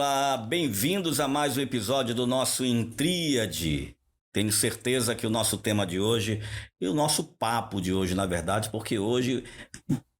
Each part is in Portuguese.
Olá, bem-vindos a mais um episódio do nosso Intríade. Tenho certeza que o nosso tema de hoje e o nosso papo de hoje, na verdade, porque hoje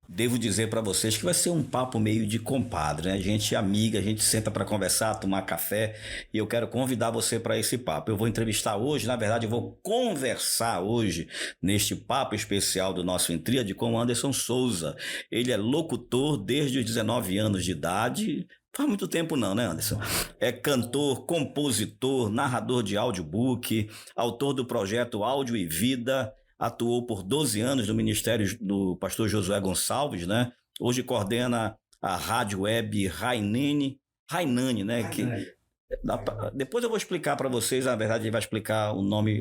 devo dizer para vocês que vai ser um papo meio de compadre, né? A gente é amiga, a gente senta para conversar, tomar café e eu quero convidar você para esse papo. Eu vou entrevistar hoje, na verdade, eu vou conversar hoje neste papo especial do nosso Intríade com o Anderson Souza. Ele é locutor desde os 19 anos de idade. Faz muito tempo não, né, Anderson? É cantor, compositor, narrador de audiobook, autor do projeto Áudio e Vida, atuou por 12 anos no ministério do pastor Josué Gonçalves, né? Hoje coordena a rádio web Rainane, né? Depois eu vou explicar para vocês, na verdade ele vai explicar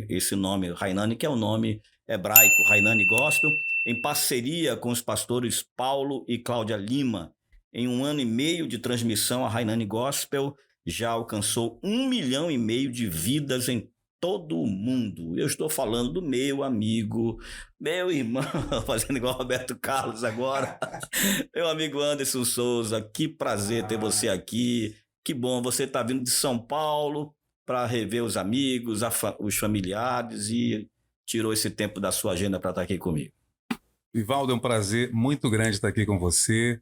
esse nome, Rainane, que é o nome hebraico, Rainane Gospel, em parceria com os pastores Paulo e Cláudia Lima. Em 1 ano e meio de transmissão, a Rainane Gospel já alcançou 1,5 milhão de vidas em todo o mundo. Eu estou falando do meu amigo, meu irmão, fazendo igual Roberto Carlos agora, meu amigo Anderson Souza. Que prazer ter você aqui. Que bom, você está vindo de São Paulo para rever os amigos, os familiares e tirou esse tempo da sua agenda para estar aqui comigo. Ivaldo, é um prazer muito grande estar aqui com você.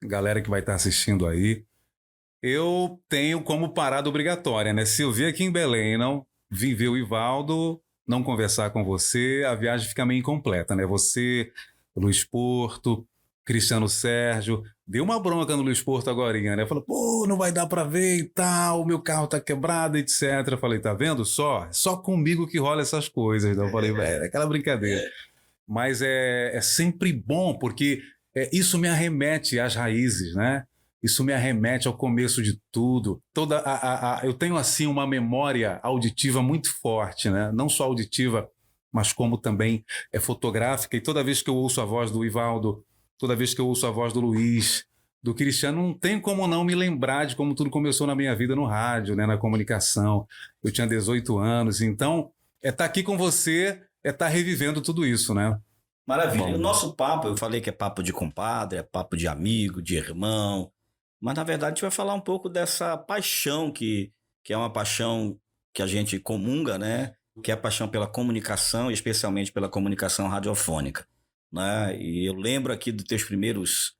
Galera que vai estar assistindo aí, eu tenho como parada obrigatória, né? Se eu vir aqui em Belém e não vim ver o Ivaldo, não conversar com você, a viagem fica meio incompleta, né? Você, Luiz Porto, Cristiano Sérgio, deu uma bronca no Luiz Porto agorinha, né? Falou, pô, não vai dar pra ver e tal, meu carro tá quebrado, etc. Eu falei, tá vendo? Só comigo que rola essas coisas. Então eu falei, velho, aquela brincadeira. Mas é sempre bom, porque isso me arremete às raízes, né? Isso me arremete ao começo de tudo. Eu tenho, assim, uma memória auditiva muito forte, né? Não só auditiva, mas como também fotográfica. E toda vez que eu ouço a voz do Ivaldo, toda vez que eu ouço a voz do Luiz, do Cristiano, não tem como não me lembrar de como tudo começou na minha vida no rádio, né? Na comunicação. Eu tinha 18 anos. Então, estar aqui com você estar revivendo tudo isso, né? Maravilha. Bom. O nosso papo, eu falei que é papo de compadre, é papo de amigo, de irmão, mas na verdade a gente vai falar um pouco dessa paixão que é uma paixão que a gente comunga, né? Que é a paixão pela comunicação, especialmente pela comunicação radiofônica, né? E eu lembro aqui dos teus primeiros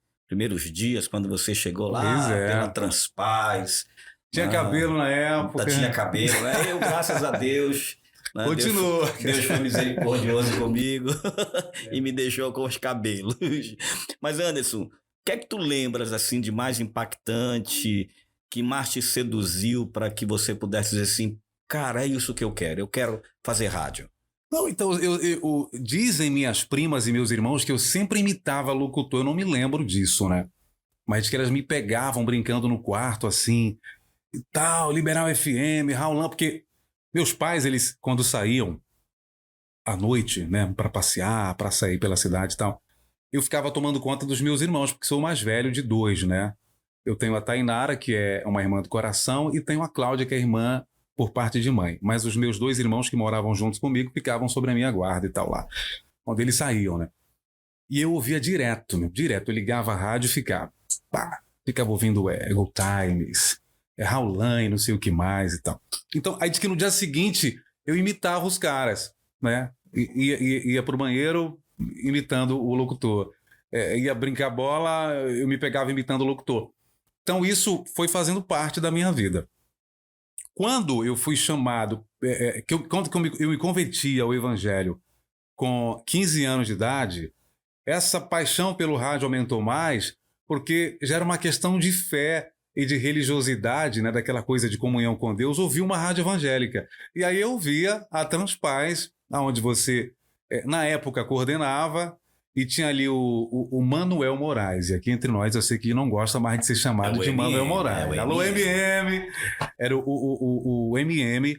dias, quando você chegou lá pela Transpaz. Tinha cabelo na época. Tinha cabelo, né? Eu, graças a Deus... Né? Continua. Deus foi misericordioso comigo e me deixou com os cabelos. Mas, Anderson, o que é que tu lembras assim de mais impactante, que mais te seduziu para que você pudesse dizer assim, cara, é isso que eu quero fazer rádio? Não, então, dizem minhas primas e meus irmãos que eu sempre imitava locutor, eu não me lembro disso, né? Mas que elas me pegavam brincando no quarto, assim, e tal, Liberal FM, Raulão, porque... Meus pais, eles, quando saíam à noite, né, para passear, para sair pela cidade e tal, eu ficava tomando conta dos meus irmãos, porque sou o mais velho de 2, né? Eu tenho a Tainara, que é uma irmã do coração, e tenho a Cláudia, que é irmã por parte de mãe. Mas os meus 2 irmãos que moravam juntos comigo ficavam sobre a minha guarda e tal lá, quando eles saíam, né? E eu ouvia direto. Eu ligava a rádio e ficava ouvindo Go Times, Raulão e não sei o que mais e tal. Então, aí diz que no dia seguinte eu imitava os caras, né? Ia pro banheiro imitando o locutor. Ia brincar bola, eu me pegava imitando o locutor. Então, isso foi fazendo parte da minha vida. Quando eu fui chamado, quando eu me converti ao Evangelho com 15 anos de idade, essa paixão pelo rádio aumentou mais, porque já era uma questão de fé e de religiosidade, né, daquela coisa de comunhão com Deus, ouvir uma rádio evangélica. E aí eu via a Transpaz, onde você, na época, coordenava, e tinha ali o Manuel Moraes. E aqui entre nós, eu sei que não gosta mais de ser chamado de Manuel Moraes. Alô, MM! Era o MM,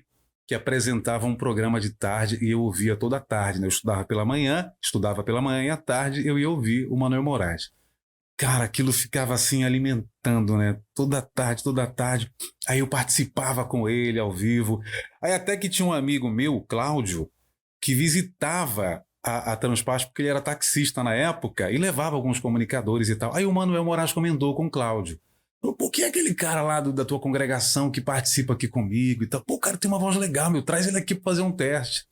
que apresentava um programa de tarde, e eu ouvia toda a tarde, né? Eu estudava pela manhã, e à tarde eu ia ouvir o Manuel Moraes. Cara, aquilo ficava assim alimentando, né? Toda tarde. Aí eu participava com ele ao vivo. Aí até que tinha um amigo meu, Cláudio, que visitava a Transpaz, porque ele era taxista na época, e levava alguns comunicadores e tal. Aí o Manuel Moraes comentou com o Cláudio. Falou, pô, quem é aquele cara lá da tua congregação que participa aqui comigo e tal? Pô, o cara tem uma voz legal, meu, traz ele aqui pra fazer um teste.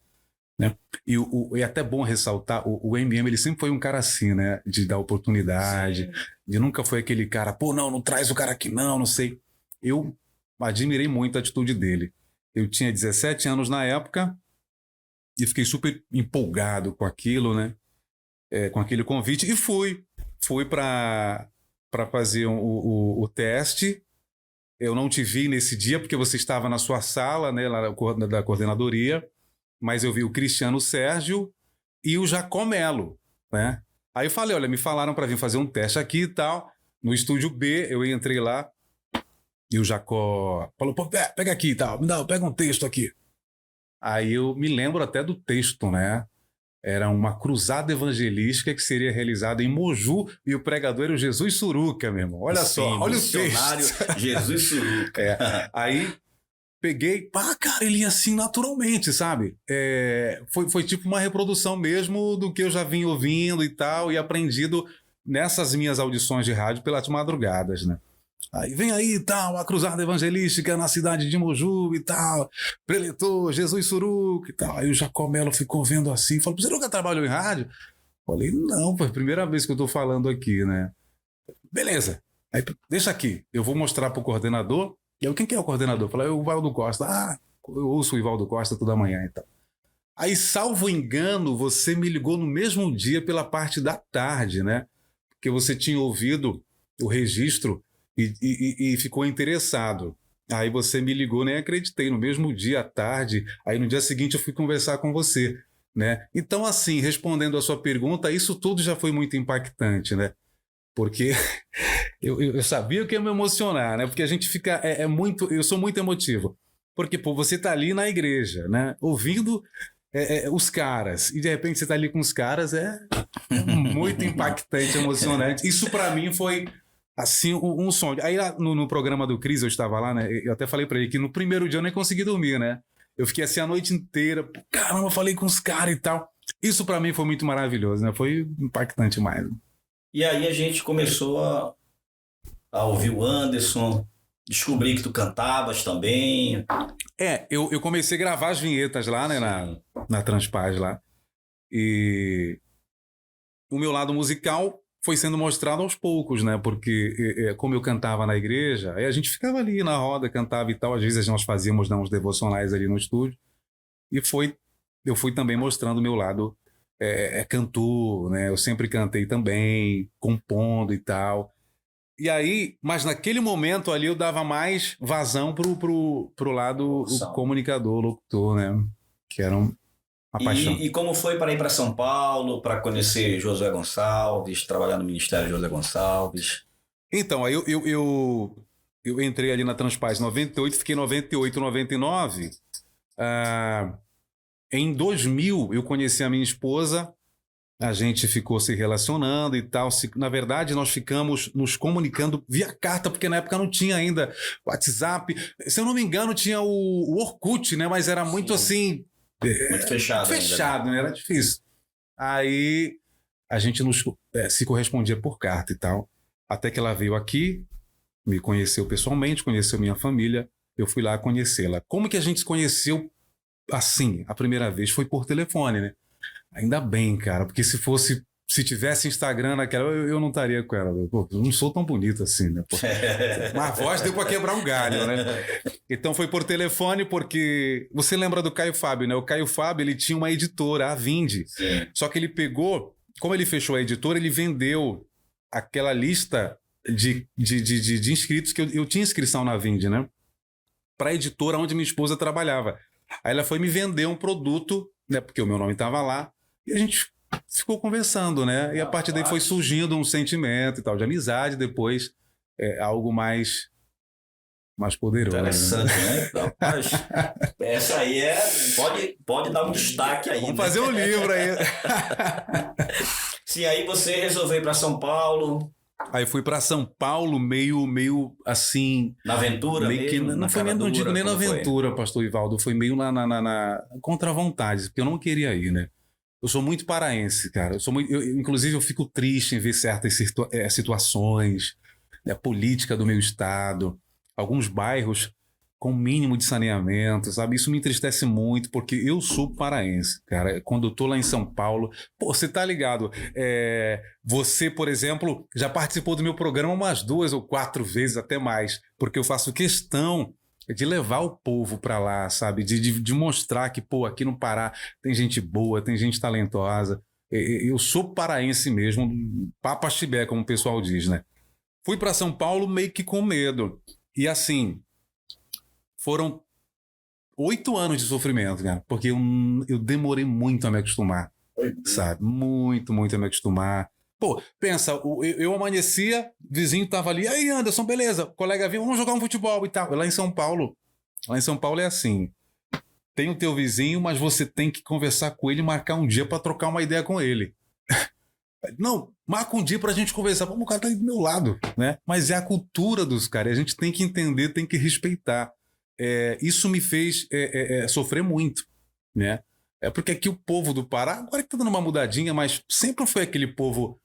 Né? E é até bom ressaltar, o MM ele sempre foi um cara assim, né? De dar oportunidade, de nunca foi aquele cara, pô, não traz o cara aqui, não sei. Eu admirei muito a atitude dele. Eu tinha 17 anos na época e fiquei super empolgado com aquilo, né? Com aquele convite e fui para fazer o teste. Eu não te vi nesse dia porque você estava na sua sala, né? Lá da coordenadoria. Mas eu vi o Cristiano Sérgio e o Jacó Melo, né? Aí eu falei, olha, me falaram para vir fazer um teste aqui e tal. No estúdio B, eu entrei lá e o Jacó falou, pô, pega aqui e tal, pega um texto aqui. Aí eu me lembro até do texto, né? Era uma cruzada evangelística que seria realizada em Moju e o pregador era o Jesus Suruca, meu irmão. Olha só, olha o texto. Jesus Suruca. Aí peguei, pá, cara, ele ia assim naturalmente, sabe? Foi tipo uma reprodução mesmo do que eu já vinha ouvindo e tal, e aprendido nessas minhas audições de rádio pelas madrugadas, né? Aí vem aí e tal, a cruzada evangelística na cidade de Moju e tal, preletor, Jesus Suruca e tal. Aí o Jacó Melo ficou vendo assim, falou, você nunca trabalhou em rádio? Falei, não, foi a primeira vez que eu tô falando aqui, né? Beleza, aí deixa aqui, eu vou mostrar pro coordenador. E eu, quem que é o coordenador? Eu falei, o Ivaldo Costa. Ah, eu ouço o Ivaldo Costa toda manhã e tal. Aí, salvo engano, você me ligou no mesmo dia pela parte da tarde, né? Porque você tinha ouvido o registro e ficou interessado. Aí você me ligou, nem acreditei, no mesmo dia à tarde. Aí no dia seguinte eu fui conversar com você, né? Então, assim, respondendo a sua pergunta, isso tudo já foi muito impactante, né? Porque eu sabia que ia me emocionar, né? Porque a gente fica... eu sou muito emotivo. Porque, pô, você tá ali na igreja, né? Ouvindo os caras. E, de repente, você tá ali com os caras. É muito impactante, emocionante. Isso, para mim, foi, assim, um sonho. Aí, no programa do Cris, eu estava lá, né? Eu até falei para ele que no primeiro dia eu nem consegui dormir, né? Eu fiquei assim a noite inteira. Caramba, eu falei com os caras e tal. Isso, para mim, foi muito maravilhoso, né? Foi impactante mais. E aí a gente começou a ouvir o Anderson, descobri que tu cantavas também. Eu comecei a gravar as vinhetas lá, né, na Transpaz lá. E o meu lado musical foi sendo mostrado aos poucos, né? Porque como eu cantava na igreja, aí a gente ficava ali na roda, cantava e tal. Às vezes nós fazíamos uns devocionais ali no estúdio. E eu fui também mostrando o meu lado cantor, né? Eu sempre cantei também, compondo e tal. E aí, mas naquele momento ali eu dava mais vazão pro lado comunicador, locutor, né? Que era uma paixão. E como foi para ir para São Paulo, para conhecer Josué Gonçalves, trabalhar no Ministério Josué Gonçalves? Então, aí eu entrei ali na Transpaz em 98, fiquei 98, 99. Em 2000, eu conheci a minha esposa, a gente ficou se relacionando e tal. Na verdade, nós ficamos nos comunicando via carta, porque na época não tinha ainda WhatsApp. Se eu não me engano, tinha o Orkut, né? Mas era muito assim... Muito fechado. Fechado, né? Era difícil. Aí a gente se correspondia por carta e tal. Até que ela veio aqui, me conheceu pessoalmente, conheceu minha família. Eu fui lá conhecê-la. Como que a gente se conheceu assim, a primeira vez? Foi por telefone, né? Ainda bem, cara, porque se tivesse Instagram naquela, eu não estaria com ela. Pô, eu não sou tão bonito assim, né? Pô, mas a voz deu pra quebrar um galho, né? Então foi por telefone, porque você lembra do Caio Fábio, né? O Caio Fábio, ele tinha uma editora, a Vindi. Sim. Só que ele pegou, como ele fechou a editora, ele vendeu aquela lista de inscritos, que eu tinha inscrição na Vindi, né? Pra editora onde minha esposa trabalhava. Aí ela foi me vender um produto, né? Porque o meu nome estava lá. E a gente ficou conversando, né? E a partir daí foi surgindo um sentimento e tal, de amizade, depois algo mais poderoso. Interessante, né? Rapaz, essa aí pode dar um destaque aí. Vamos fazer um livro aí. Sim, aí você resolveu ir para São Paulo. Aí fui para São Paulo meio assim... Na aventura meio mesmo? Que, não foi nem, não digo nem na aventura, pastor Ivaldo. Foi meio na contra a vontade, porque eu não queria ir, né? Eu sou muito paraense, cara. Inclusive, eu fico triste em ver certas situações, a política do meu estado, alguns bairros com mínimo de saneamento, sabe? Isso me entristece muito, porque eu sou paraense, cara. Quando eu tô lá em São Paulo, pô, você tá ligado? Você, por exemplo, já participou do meu programa umas 2 ou 4 vezes, até mais, porque eu faço questão de levar o povo para lá, sabe? De mostrar que, pô, aqui no Pará tem gente boa, tem gente talentosa. Eu sou paraense mesmo, papa chibé, como o pessoal diz, né? Fui para São Paulo meio que com medo. E assim, foram 8 anos de sofrimento, cara, porque eu demorei muito a me acostumar, sabe? Muito, muito a me acostumar. Pô, pensa, eu amanhecia, vizinho tava ali, aí Anderson, beleza, colega vinha, vamos jogar um futebol e tal. Lá em São Paulo é assim, tem o teu vizinho, mas você tem que conversar com ele e marcar um dia para trocar uma ideia com ele. Não, marca um dia pra gente conversar. Pô, o cara tá aí do meu lado, né? Mas é a cultura dos caras, a gente tem que entender, tem que respeitar. Isso me fez sofrer muito, né? Porque aqui o povo do Pará, agora que tá dando uma mudadinha, mas sempre foi aquele povo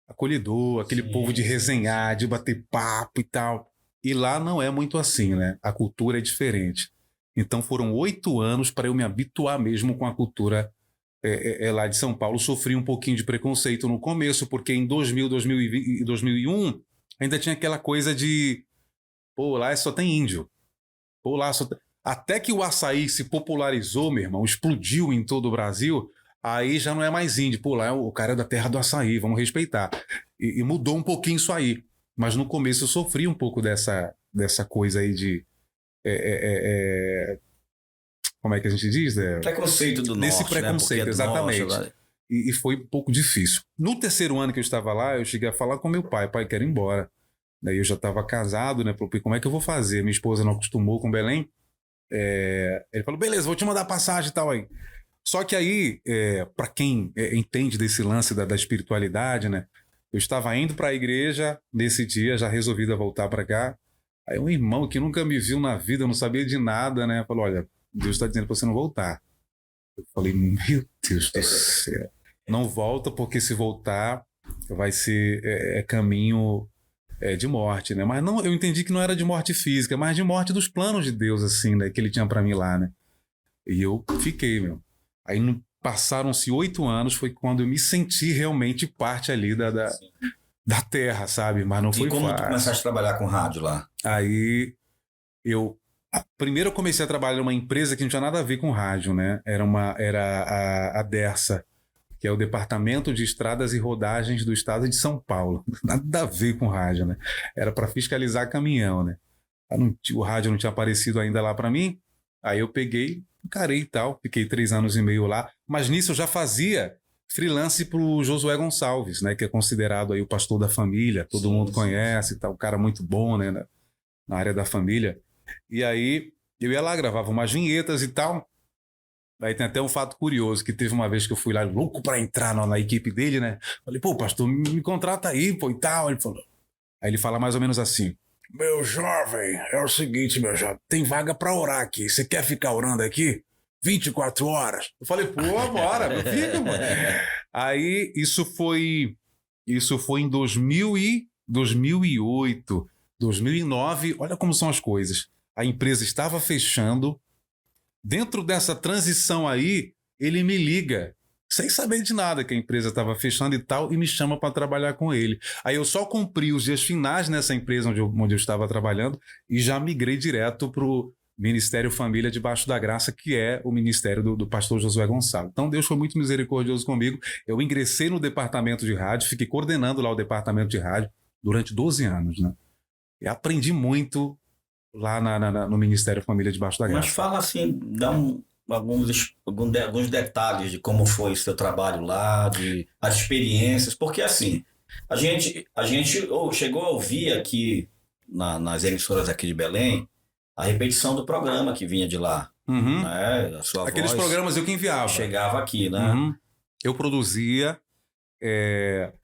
acolhedor, aquele povo de resenhar, de bater papo e tal. E lá não é muito assim, né? A cultura é diferente. Então foram 8 anos para eu me habituar mesmo com a cultura lá de São Paulo. Sofri um pouquinho de preconceito no começo, porque em 2000, 2020 e 2001 ainda tinha aquela coisa de, pô, lá só tem índio. Pô, lá só tem... Até que o açaí se popularizou, meu irmão, explodiu em todo o Brasil, aí já não é mais índio. Pô, lá o cara é da terra do açaí, vamos respeitar. E mudou um pouquinho isso aí. Mas no começo eu sofri um pouco dessa coisa aí de... como é que a gente diz? Preconceito do Desse norte, preconceito, né? exatamente. Norte, E foi um pouco difícil. No terceiro ano que eu estava lá, eu cheguei a falar com meu pai, quero ir embora. Daí eu já estava casado, né? Falei, como é que eu vou fazer? Minha esposa não acostumou com Belém. Ele falou, beleza, vou te mandar passagem e tal aí. Só que aí, para quem entende desse lance da espiritualidade, né? Eu estava indo para a igreja nesse dia, já resolvido a voltar para cá. Aí um irmão que nunca me viu na vida, não sabia de nada, né? Falou, olha, Deus está dizendo para você não voltar. Eu falei, meu Deus do céu. Não volta, porque se voltar vai ser caminho de morte, né? Mas não, eu entendi que não era de morte física, mas de morte dos planos de Deus, assim, né? Que ele tinha para mim lá, né? E eu fiquei, meu. Aí passaram-se 8 anos, foi quando eu me senti realmente parte ali da terra, sabe? Mas não foi fácil. E como tu começaste a trabalhar com rádio lá? Aí primeiro eu comecei a trabalhar numa empresa que não tinha nada a ver com rádio, né? Era a Dersa, que é o Departamento de Estradas e Rodagens do Estado de São Paulo. Nada a ver com rádio, né? Era para fiscalizar caminhão, né? O rádio não tinha aparecido ainda lá para mim. Aí eu peguei, encarei e tal. Fiquei 3 anos e meio lá. Mas nisso eu já fazia freelance pro Josué Gonçalves, né? Que é considerado aí o pastor da família. Todo mundo conhece e tal. Um cara muito bom, né? Na área da família. E aí eu ia lá, gravava umas vinhetas e tal. Aí tem até um fato curioso, que teve uma vez que eu fui lá louco para entrar na equipe dele, né? Falei, pô, pastor, me contrata aí, pô, e tal. Ele falou. Aí ele fala mais ou menos assim: meu jovem, é o seguinte, meu jovem, tem vaga para orar aqui. Você quer ficar orando aqui 24 horas? Eu falei, pô, bora, fica, mano. Aí isso foi em 2008, 2009. Olha como são as coisas. A empresa estava fechando. Dentro dessa transição aí, ele me liga, sem saber de nada, que a empresa estava fechando e tal, e me chama para trabalhar com ele. Aí eu só cumpri os dias finais nessa empresa onde eu estava trabalhando e já migrei direto para o Ministério Família Debaixo da Graça, que é o ministério do pastor Josué Gonçalves. Então Deus foi muito misericordioso comigo. Eu ingressei no departamento de rádio, fiquei coordenando lá o departamento de rádio durante 12 anos, né? E aprendi muito lá no Ministério Família Debaixo da Graça. Mas fala assim, dá alguns detalhes de como foi o seu trabalho lá, as experiências, porque assim, a gente chegou a ouvir aqui nas emissoras aqui de Belém a repetição do programa que vinha de lá. Uhum. Né? A sua Aqueles voz programas eu que enviava. chegava aqui, né? Uhum. Eu produzia.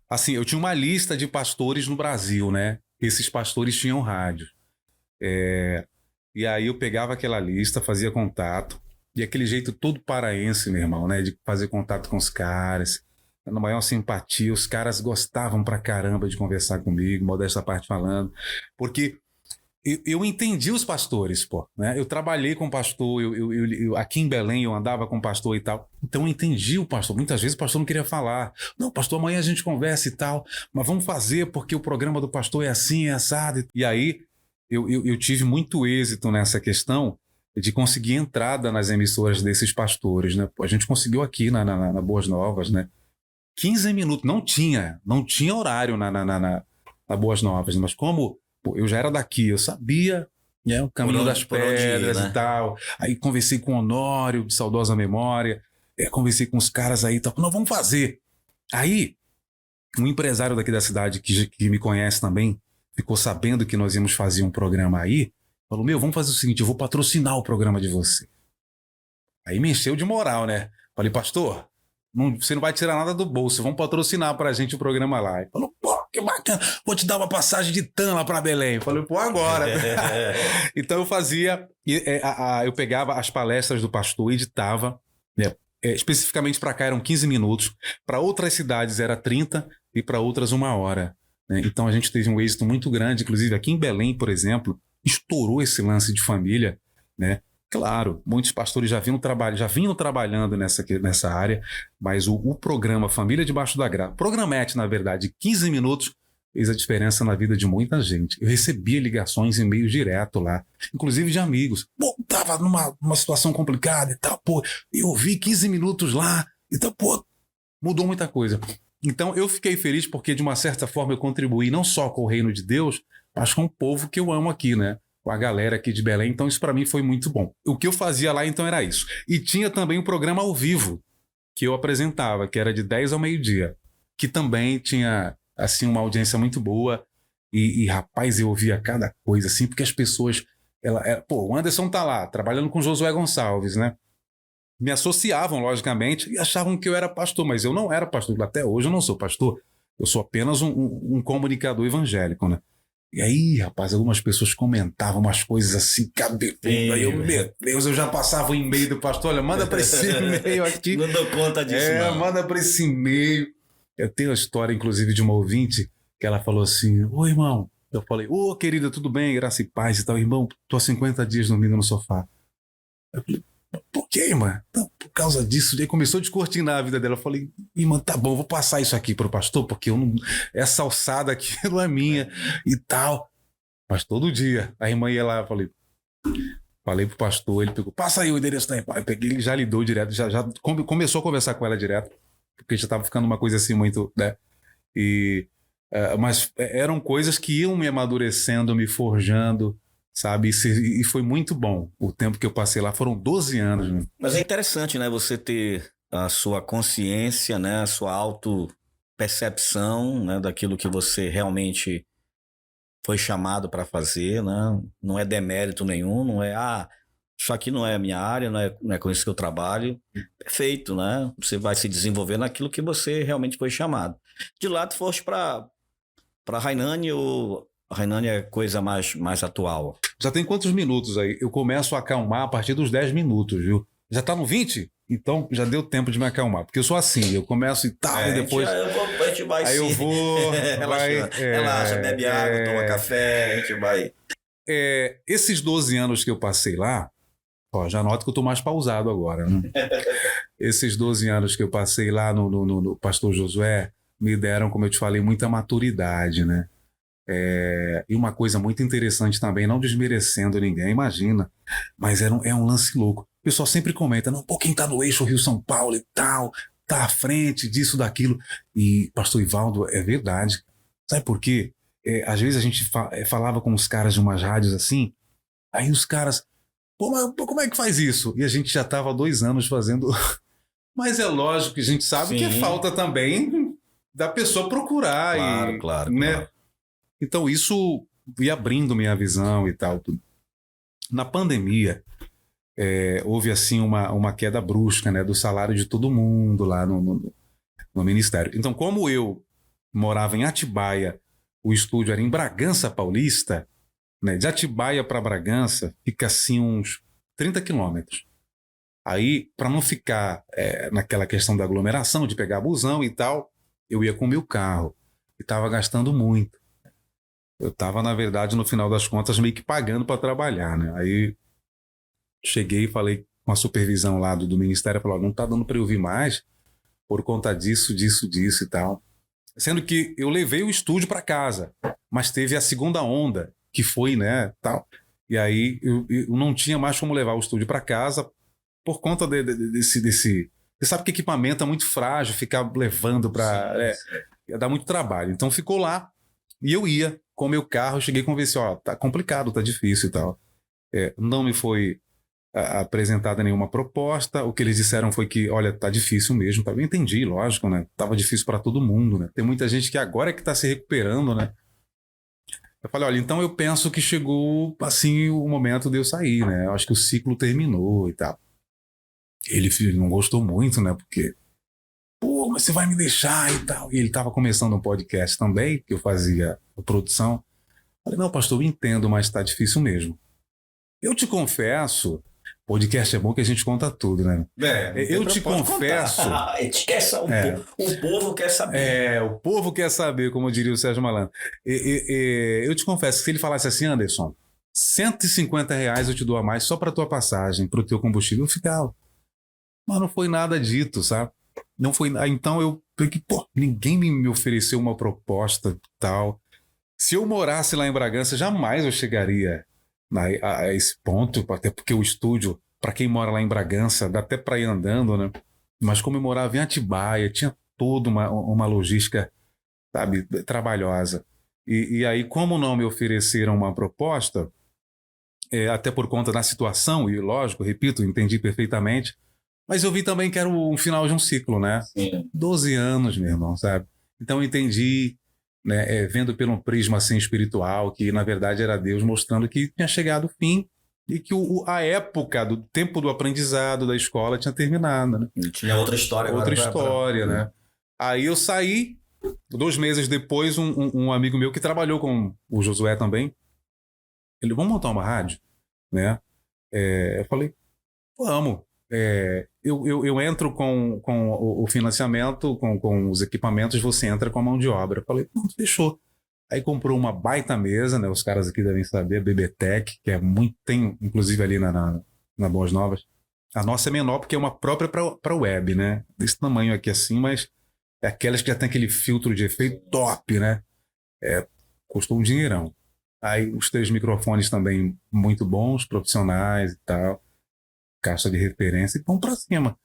Assim, eu tinha uma lista de pastores no Brasil, né? Esses pastores tinham rádio. E aí eu pegava aquela lista, fazia contato. E aquele jeito todo paraense, meu irmão, né? De fazer contato com os caras. na maior simpatia, os caras gostavam pra caramba de conversar comigo, modesta parte falando, porque eu entendi os pastores, pô, né? Eu trabalhei com pastor, aqui em Belém eu andava com pastor e tal, então eu entendi o pastor. Muitas vezes o pastor não queria falar. Não, pastor, amanhã a gente conversa e tal, mas vamos fazer porque o programa do pastor é assim, é assado. E aí eu tive muito êxito nessa questão de conseguir entrada nas emissoras desses pastores, né? A gente conseguiu aqui na Boas Novas, né? 15 minutos, não tinha horário na Boas Novas, mas como eu já era daqui, eu sabia, né, o caminho das pedras e tal. Aí conversei com o Honório, de saudosa memória, conversei com os caras aí e tal. Não, vamos fazer. Aí, um empresário daqui da cidade que me conhece também, ficou sabendo que nós íamos fazer um programa aí, falou, vamos fazer o seguinte, eu vou patrocinar o programa de você. Aí me encheu de moral, né? Falei, pastor, você não vai tirar nada do bolso, vamos patrocinar pra gente o programa lá. Ele falou, pô, que bacana, vou te dar uma passagem de TAM lá pra Belém. Eu falei, pô, agora. Então eu fazia, eu pegava as palestras do pastor, editava, né? Especificamente para cá eram 15 minutos, para outras cidades era 30 e para outras 1 hora. Né? Então a gente teve um êxito muito grande, inclusive aqui em Belém, por exemplo, estourou esse lance de família, né? Claro, muitos pastores já vinham trabalhando nessa área, mas o programa Família Debaixo da Graça, programete, na verdade, 15 minutos, fez a diferença na vida de muita gente. Eu recebia ligações e e-mails direto lá, inclusive de amigos. Pô, tava numa situação complicada e tal, pô, eu ouvi 15 minutos lá, então, pô, mudou muita coisa. Então, eu fiquei feliz porque, de uma certa forma, eu contribuí não só com o reino de Deus, mas com o povo que eu amo aqui, né? Com a galera aqui de Belém, então isso para mim foi muito bom. O que eu fazia lá então era isso. E tinha também um programa ao vivo que eu apresentava, que era de 10 ao meio-dia, que também tinha assim uma audiência muito boa e rapaz, eu ouvia cada coisa assim, porque as pessoas, pô, o Anderson tá lá, trabalhando com Josué Gonçalves, né? Me associavam, logicamente, e achavam que eu era pastor, mas eu não era pastor, até hoje eu não sou pastor, eu sou apenas um comunicador evangélico, né? E aí, rapaz, algumas pessoas comentavam umas coisas assim, cabeludo. Aí eu, meu Deus, eu já passava o e-mail do pastor. Olha, manda para esse e-mail aqui. Não dou conta disso, não. Manda para esse e-mail. Eu tenho a história, inclusive, de uma ouvinte que ela falou assim, ô irmão. Eu falei, ô querida, tudo bem? Graça e paz e tal. Irmão, tô há 50 dias dormindo no sofá. Eu falei, por quê, irmã? Não, por causa disso. Daí começou a descortinar a vida dela. Eu falei, irmã, tá bom, vou passar isso aqui pro pastor, porque essa alçada aqui não é minha e tal. Mas todo dia. A irmã ia lá, falei pro pastor, ele pegou, passa aí o endereço da irmã. Eu peguei, ele já lidou direto, já começou a conversar com ela direto, porque já tava ficando uma coisa assim muito, né? Mas eram coisas que iam me amadurecendo, me forjando, sabe? E foi muito bom o tempo que eu passei lá. Foram 12 anos. Né? Mas é interessante, né? Você ter a sua consciência, né? A sua autopercepção, né? Daquilo que você realmente foi chamado para fazer, né? Não é demérito nenhum, não é... isso aqui não é a minha área, não é com isso que eu trabalho. Perfeito, né? Você vai se desenvolver naquilo que você realmente foi chamado. De lá tu foste para Rainane ou... A Rainane é coisa mais atual. Já tem quantos minutos aí? Eu começo a acalmar a partir dos 10 minutos, viu? Já tá no 20? Então já deu tempo de me acalmar. Porque eu sou assim, eu começo e tal, e depois... A gente vai aí sim. eu vou... Relaxa, bebe água, toma café, a gente vai... Esses 12 anos que eu passei lá, já noto que eu tô mais pausado agora, né? Esses 12 anos que eu passei lá no Pastor Josué me deram, como eu te falei, muita maturidade, né? E uma coisa muito interessante também, não desmerecendo ninguém, imagina, mas é um lance louco. O pessoal sempre comenta, não, pô, quem tá no eixo Rio-São Paulo e tal, tá à frente disso, daquilo. E, pastor Ivaldo, é verdade. Sabe por quê? Às vezes a gente falava com os caras de umas rádios assim, aí os caras, pô, mas como é que faz isso? E a gente já tava há 2 anos fazendo... Mas é lógico que a gente sabe que é falta também da pessoa procurar. Claro. Então isso ia abrindo minha visão e tal. Tudo. Na pandemia, houve assim uma queda brusca, né, do salário de todo mundo lá no ministério. Então, como eu morava em Atibaia, o estúdio era em Bragança Paulista, né, de Atibaia para Bragança fica assim uns 30 quilômetros. Aí, para não ficar naquela questão da aglomeração, de pegar busão e tal, eu ia com o meu carro. E estava gastando muito. Eu estava, na verdade, no final das contas, meio que pagando para trabalhar, né? Aí cheguei e falei com a supervisão lá do Ministério, falou, não está dando para eu vir mais por conta disso e tal. Sendo que eu levei o estúdio para casa, mas teve a segunda onda, que foi, né, tal. E aí eu não tinha mais como levar o estúdio para casa por conta desse... Você sabe que equipamento é muito frágil, ficar levando para... ia dar muito trabalho. Então ficou lá e eu ia com o meu carro, cheguei e convenci, tá complicado, tá difícil e tal. Não me foi apresentada nenhuma proposta. O que eles disseram foi que, olha, tá difícil mesmo. Eu entendi, lógico, né? Tava difícil para todo mundo, né? Tem muita gente que agora é que tá se recuperando, né? Eu falei, olha, então eu penso que chegou, assim, o momento de eu sair, né? Eu acho que o ciclo terminou e tal. Ele não gostou muito, né? Porque, pô, mas você vai me deixar e tal. E ele tava começando um podcast também, que eu fazia a produção. Eu falei, não, pastor, eu entendo, mas tá difícil mesmo. Eu te confesso, podcast é bom que a gente conta tudo, né? Eu te confesso... O povo quer saber. O povo quer saber, como diria o Sérgio Malandro. Eu te confesso que se ele falasse assim, Anderson, R$150 eu te dou a mais só para tua passagem, para o teu combustível, eu ficava. Mas não foi nada dito, sabe? Não foi. Então eu peguei, pô, ninguém me ofereceu uma proposta tal. Se eu morasse lá em Bragança, jamais eu chegaria a esse ponto, até porque o estúdio, para quem mora lá em Bragança, dá até para ir andando, né? Mas como eu morava em Atibaia, tinha toda uma logística, sabe, trabalhosa. E aí, como não me ofereceram uma proposta, até por conta da situação, e lógico, repito, entendi perfeitamente, mas eu vi também que era um final de um ciclo, né? Sim. 12 anos, meu irmão, sabe? Então eu entendi, né, vendo pelo prisma assim, espiritual, que na verdade era Deus mostrando que tinha chegado o fim e que a época do tempo do aprendizado da escola tinha terminado, né? E tinha outra história agora. Outra história, né? Aí eu saí, 2 meses depois, um amigo meu que trabalhou com o Josué também, ele, vamos montar uma rádio, né? Eu falei, vamos. Eu entro com o financiamento, com os equipamentos, você entra com a mão de obra. Eu falei, fechou. Aí comprou uma baita mesa, né? Os caras aqui devem saber, a BBTech, que é muito, tem inclusive ali na Boas Novas. A nossa é menor porque é uma própria para web, né? Desse tamanho aqui assim, mas é aquelas que já tem aquele filtro de efeito top, né? Custou um dinheirão. Aí os 3 microfones também muito bons, profissionais e tal. Caixa de referência e vamos pra cima.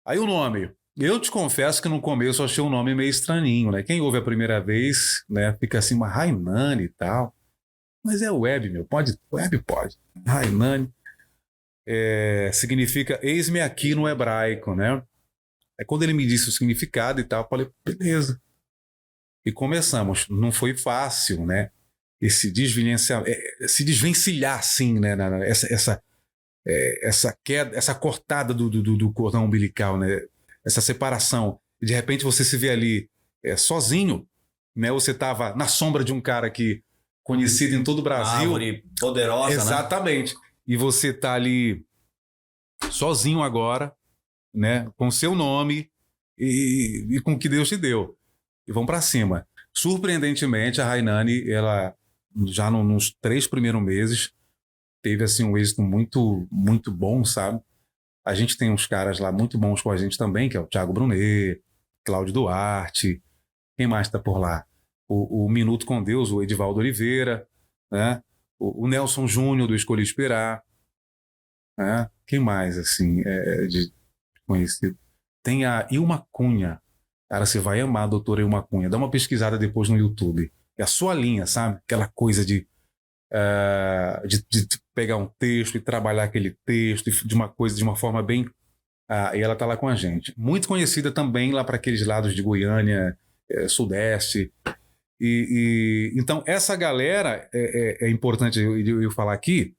Aí o nome. Eu te confesso que no começo eu achei um nome meio estranhinho, né? Quem ouve a primeira vez, né? Fica assim, uma Rainani e tal. Mas é web, meu. Web pode. Rainani. Significa eis-me aqui no hebraico, né? Quando ele me disse o significado e tal, eu falei, beleza. E começamos. Não foi fácil, né? Se desvencilhar assim, né? Essa queda, essa cortada do cordão umbilical, né? Essa separação. De repente você se vê ali sozinho, né? Você estava na sombra de um cara que conhecido em todo o Brasil. Árvore poderosa, exatamente. Né? E você está ali sozinho agora, né? Com seu nome e com o que Deus te deu. E vamos para cima. Surpreendentemente, a Rainani, ela já nos 3 primeiros meses teve assim um êxito muito, muito bom, sabe? A gente tem uns caras lá muito bons com a gente também, que é o Thiago Brunet, Cláudio Duarte, quem mais está por lá? O Minuto com Deus, o Edivaldo Oliveira, né? O Nelson Júnior, do Escolhi Esperar, né? Quem mais, assim, de conhecido? Tem a Ilma Cunha. Cara, você vai amar a doutora Ilma Cunha. Dá uma pesquisada depois no YouTube. É a sua linha, sabe? Aquela coisa de pegar um texto e trabalhar aquele texto de uma forma bem... e ela está lá com a gente. Muito conhecida também lá para aqueles lados de Goiânia, Sudeste. Então, essa galera, é importante eu falar aqui,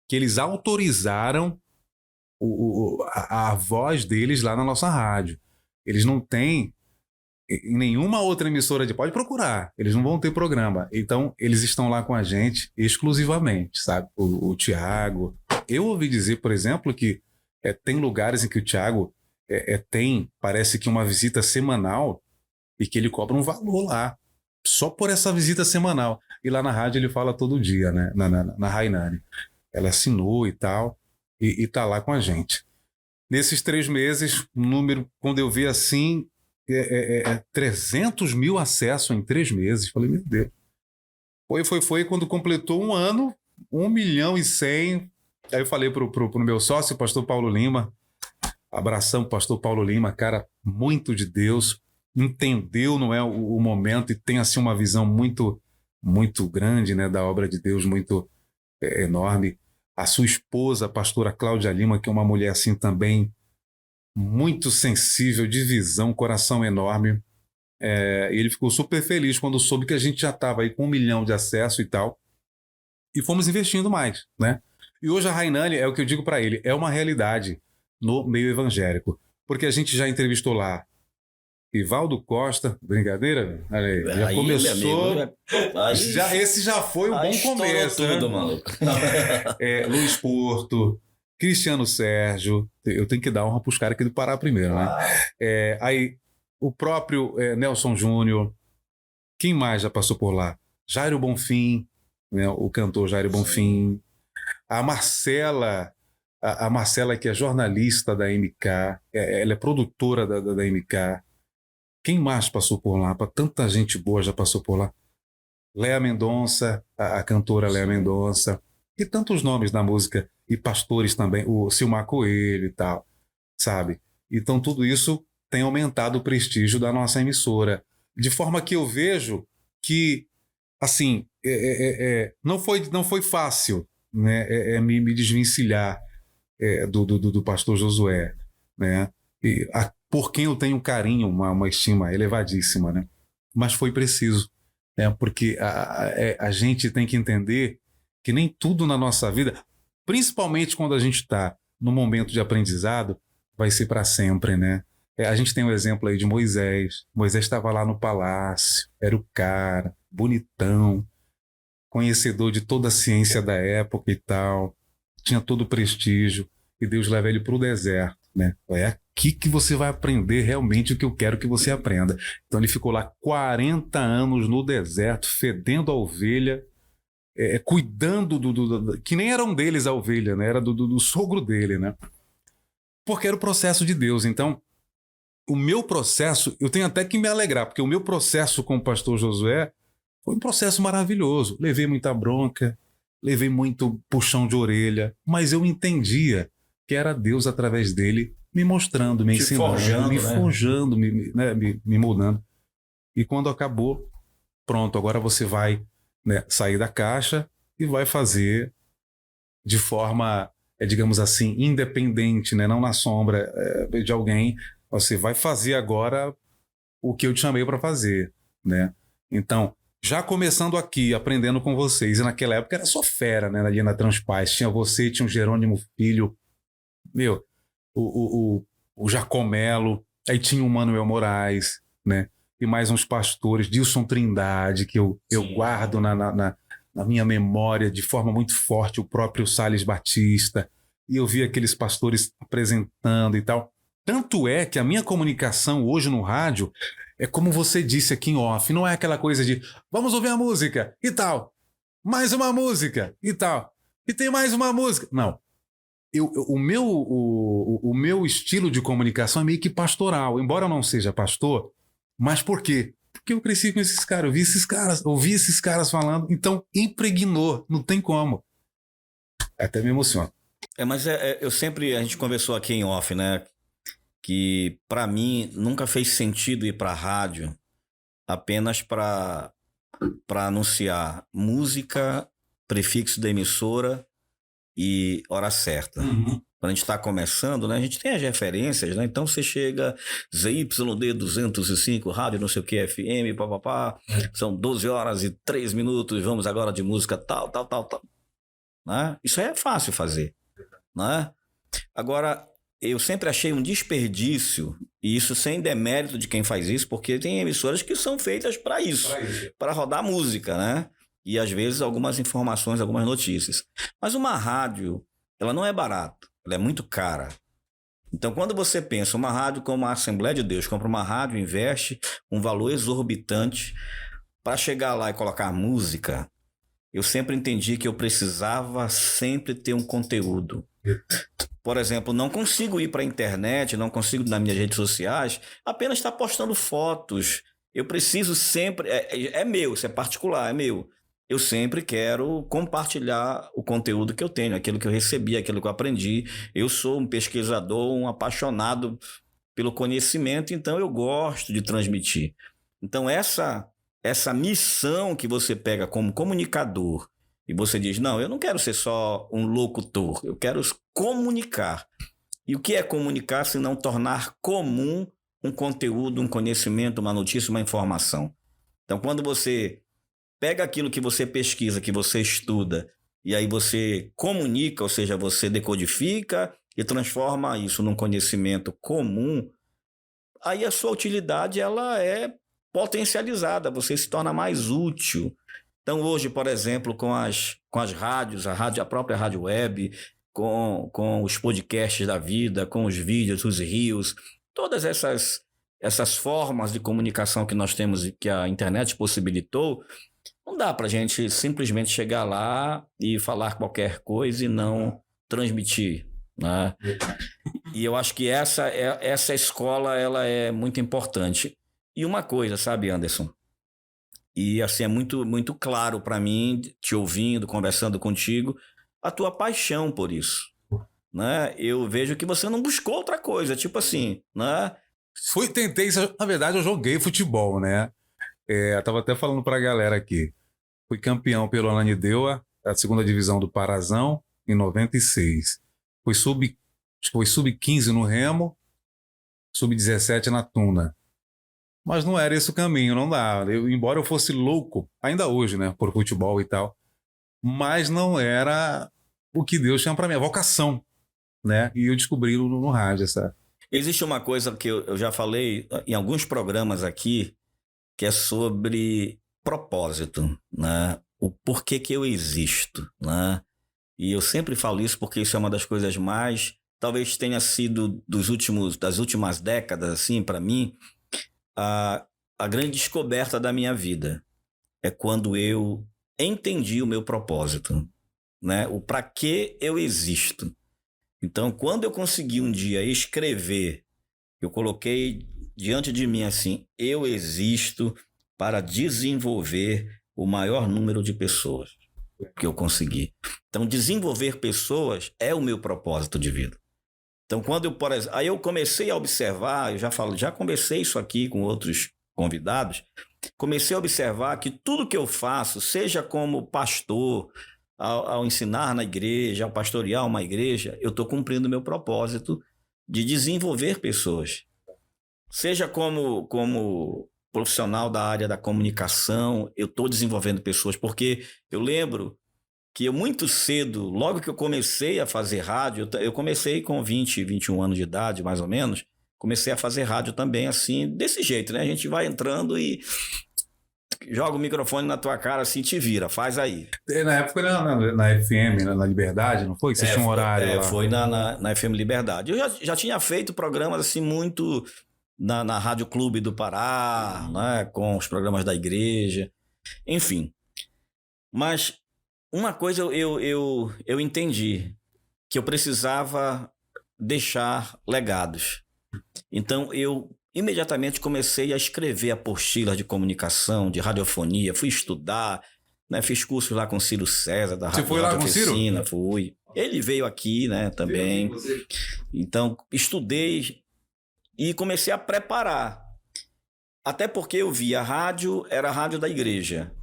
que eles autorizaram a voz deles lá na nossa rádio. Eles não têm em nenhuma outra emissora pode procurar, eles não vão ter programa. Então, eles estão lá com a gente exclusivamente, sabe? O Thiago. Eu ouvi dizer, por exemplo, que Tem lugares em que o Thiago parece que uma visita semanal e que ele cobra um valor lá, só por essa visita semanal. E lá na rádio ele fala todo dia, né? Na Rainani. Ela assinou e tal, e tá lá com a gente. Nesses 3 meses, o número, quando eu vi assim, 300 mil acessos em 3 meses. Falei, meu Deus. Foi. Quando completou um ano, 1.100.000. Aí eu falei pro meu sócio, o pastor Paulo Lima, abração, pastor Paulo Lima, cara, muito de Deus, entendeu, não é, o momento, e tem assim uma visão muito, muito grande, né, da obra de Deus, muito enorme. A sua esposa, a pastora Cláudia Lima, que é uma mulher assim também, muito sensível, de visão, coração enorme. Ele ficou super feliz quando soube que a gente já estava aí com 1 milhão de acesso e tal, e fomos investindo mais, né? E hoje a Rainani, é o que eu digo para ele, é uma realidade no meio evangélico, porque a gente já entrevistou lá Ivaldo Costa, brincadeira? Aí, já Aí, começou. meu amigo, aí, Esse já foi um bom começo. Tudo, né? maluco. Luiz Porto, Cristiano Sérgio. Eu tenho que dar honra para os caras aqui do Pará primeiro, né? Aí o próprio Nelson Júnior. Quem mais já passou por lá? Jairo Bonfim, né? O cantor Jairo Bonfim. A Marcela. A Marcela, que é jornalista da MK, ela é produtora da MK. Quem mais passou por lá? Tanta gente boa já passou por lá. Léa Mendonça, a cantora Léa Mendonça, e tantos nomes da música, e pastores também, o Silmar Coelho e tal, sabe? Então tudo isso tem aumentado o prestígio da nossa emissora, de forma que eu vejo que, assim, não foi fácil, né, me desvencilhar do pastor Josué, né? Por quem eu tenho um carinho, uma estima elevadíssima, né? Mas foi preciso, né? Porque a gente tem que entender que nem tudo na nossa vida, principalmente quando a gente está no momento de aprendizado, vai ser para sempre, né? A gente tem um exemplo aí de Moisés. Moisés estava lá no palácio, era o cara, bonitão, conhecedor de toda a ciência da época e tal, tinha todo o prestígio, e Deus leva ele para o deserto, né? É aqui que você vai aprender realmente o que eu quero que você aprenda. Então ele ficou lá 40 anos no deserto, fedendo a ovelha, cuidando que nem eram deles a ovelha, né? Era do sogro dele, né? Porque era o processo de Deus. Então, o meu processo, eu tenho até que me alegrar, porque o meu processo com o pastor Josué foi um processo maravilhoso. Levei muita bronca, levei muito puxão de orelha, mas eu entendia que era Deus através dele me mostrando, me ensinando, forjando, me moldando. E quando acabou, pronto, agora você vai, né, sair da caixa e vai fazer de forma, digamos assim, independente, né, não na sombra de alguém. Você vai fazer agora o que eu te chamei para fazer, né? Então, já começando aqui, aprendendo com vocês, e naquela época era só fera, né? Ali na Transpaz, tinha você, tinha o Jerônimo Filho, meu, o Jacomelo, aí tinha o Manuel Moraes, né? E mais uns pastores, Dilson Trindade, que eu guardo na minha memória de forma muito forte, o próprio Salles Batista, e eu vi aqueles pastores apresentando e tal. Tanto é que a minha comunicação hoje no rádio é como você disse aqui em off, não é aquela coisa de vamos ouvir a música e tal, mais uma música e tal, e tem mais uma música. Não. O meu estilo de comunicação é meio que pastoral, embora eu não seja pastor, mas por quê? Porque eu cresci com esses caras, ouvi esses caras falando, então impregnou, não tem como. Até me emociona. Mas a gente conversou aqui em off, né? Que para mim nunca fez sentido ir para a rádio apenas para anunciar música, prefixo da emissora e hora certa. Uhum. Quando a gente está começando, né, a gente tem as referências, né? Então você chega ZYD 205, rádio não sei o que, FM, papapá, são 12 horas e 3 minutos, vamos agora de música tal. Né? Isso aí é fácil fazer, né? Agora, eu sempre achei um desperdício, e isso sem demérito de quem faz isso, porque tem emissoras que são feitas para isso, para rodar música, né? E às vezes algumas informações, algumas notícias. Mas uma rádio, ela não é barata, ela é muito cara. Então, quando você pensa uma rádio como a Assembleia de Deus, compra uma rádio, investe um valor exorbitante para chegar lá e colocar música, eu sempre entendi que eu precisava sempre ter um conteúdo. Por exemplo, não consigo ir para a internet, não consigo nas minhas redes sociais apenas estar postando fotos. Eu preciso sempre... É meu, isso é particular, é meu. Eu sempre quero compartilhar o conteúdo que eu tenho, aquilo que eu recebi, aquilo que eu aprendi. Eu sou um pesquisador, um apaixonado pelo conhecimento, então eu gosto de transmitir. Então essa missão que você pega como comunicador e você diz, não, eu não quero ser só um locutor, eu quero comunicar. E o que é comunicar se não tornar comum um conteúdo, um conhecimento, uma notícia, uma informação? Então quando você pega aquilo que você pesquisa, que você estuda, e aí você comunica, ou seja, você decodifica e transforma isso num conhecimento comum, aí a sua utilidade ela é potencializada, você se torna mais útil. Então hoje, por exemplo, com as rádios, a própria rádio web, com os podcasts da vida, com os vídeos, os reels, todas essas formas de comunicação que nós temos e que a internet possibilitou, não dá para a gente simplesmente chegar lá e falar qualquer coisa e não transmitir, né? E eu acho que essa escola ela é muito importante. E uma coisa, sabe, Anderson? E assim é muito, muito claro para mim, te ouvindo, conversando contigo, a tua paixão por isso, né? Eu vejo que você não buscou outra coisa, tipo assim, né? Tentei, na verdade eu joguei futebol, né? Eu tava até falando pra galera aqui. Fui campeão pelo Ananindeua, a segunda divisão do Parazão, em 96. Fui sub-15 no Remo, sub-17 na Tuna. Mas não era esse o caminho, não dá. Embora eu fosse louco, ainda hoje, né, por futebol e tal, mas não era o que Deus tinha para mim, a vocação, né? E eu descobri no rádio essa. Existe uma coisa que eu já falei em alguns programas aqui, que é sobre propósito, né? O porquê que eu existo, né? E eu sempre falo isso porque isso é uma das coisas mais, talvez tenha sido das últimas décadas, assim, para mim, a grande descoberta da minha vida é quando eu entendi o meu propósito, né? O para que eu existo. Então, quando eu consegui um dia escrever, eu coloquei diante de mim assim, eu existo para desenvolver o maior número de pessoas que eu consegui. Então, desenvolver pessoas é o meu propósito de vida. Então, aí eu comecei a observar, já conversei isso aqui com outros convidados, comecei a observar que tudo que eu faço, seja como pastor, ao ensinar na igreja, ao pastorear uma igreja, eu estou cumprindo o meu propósito de desenvolver pessoas. Seja como profissional da área da comunicação, eu estou desenvolvendo pessoas, porque eu lembro que eu muito cedo, logo que eu comecei a fazer rádio, eu comecei com 20, 21 anos de idade, mais ou menos, comecei a fazer rádio também assim, desse jeito, né? A gente vai entrando e joga o microfone na tua cara assim, te vira, faz aí. Na época era na FM, na Liberdade, não foi? Que vocês tinham um horário lá. Foi na FM Liberdade. Eu já tinha feito programas assim muito na Rádio Clube do Pará, né? Com os programas da igreja, enfim. Mas uma coisa eu entendi, que eu precisava deixar legados. Então eu imediatamente comecei a escrever apostilas de comunicação, de radiofonia, fui estudar, né? Fiz cursos lá com Ciro César, da Você foi lá com o Ciro? Fui. Ele veio aqui, né, também. Então, estudei e comecei a preparar. Até porque eu vi a rádio, era a rádio da igreja.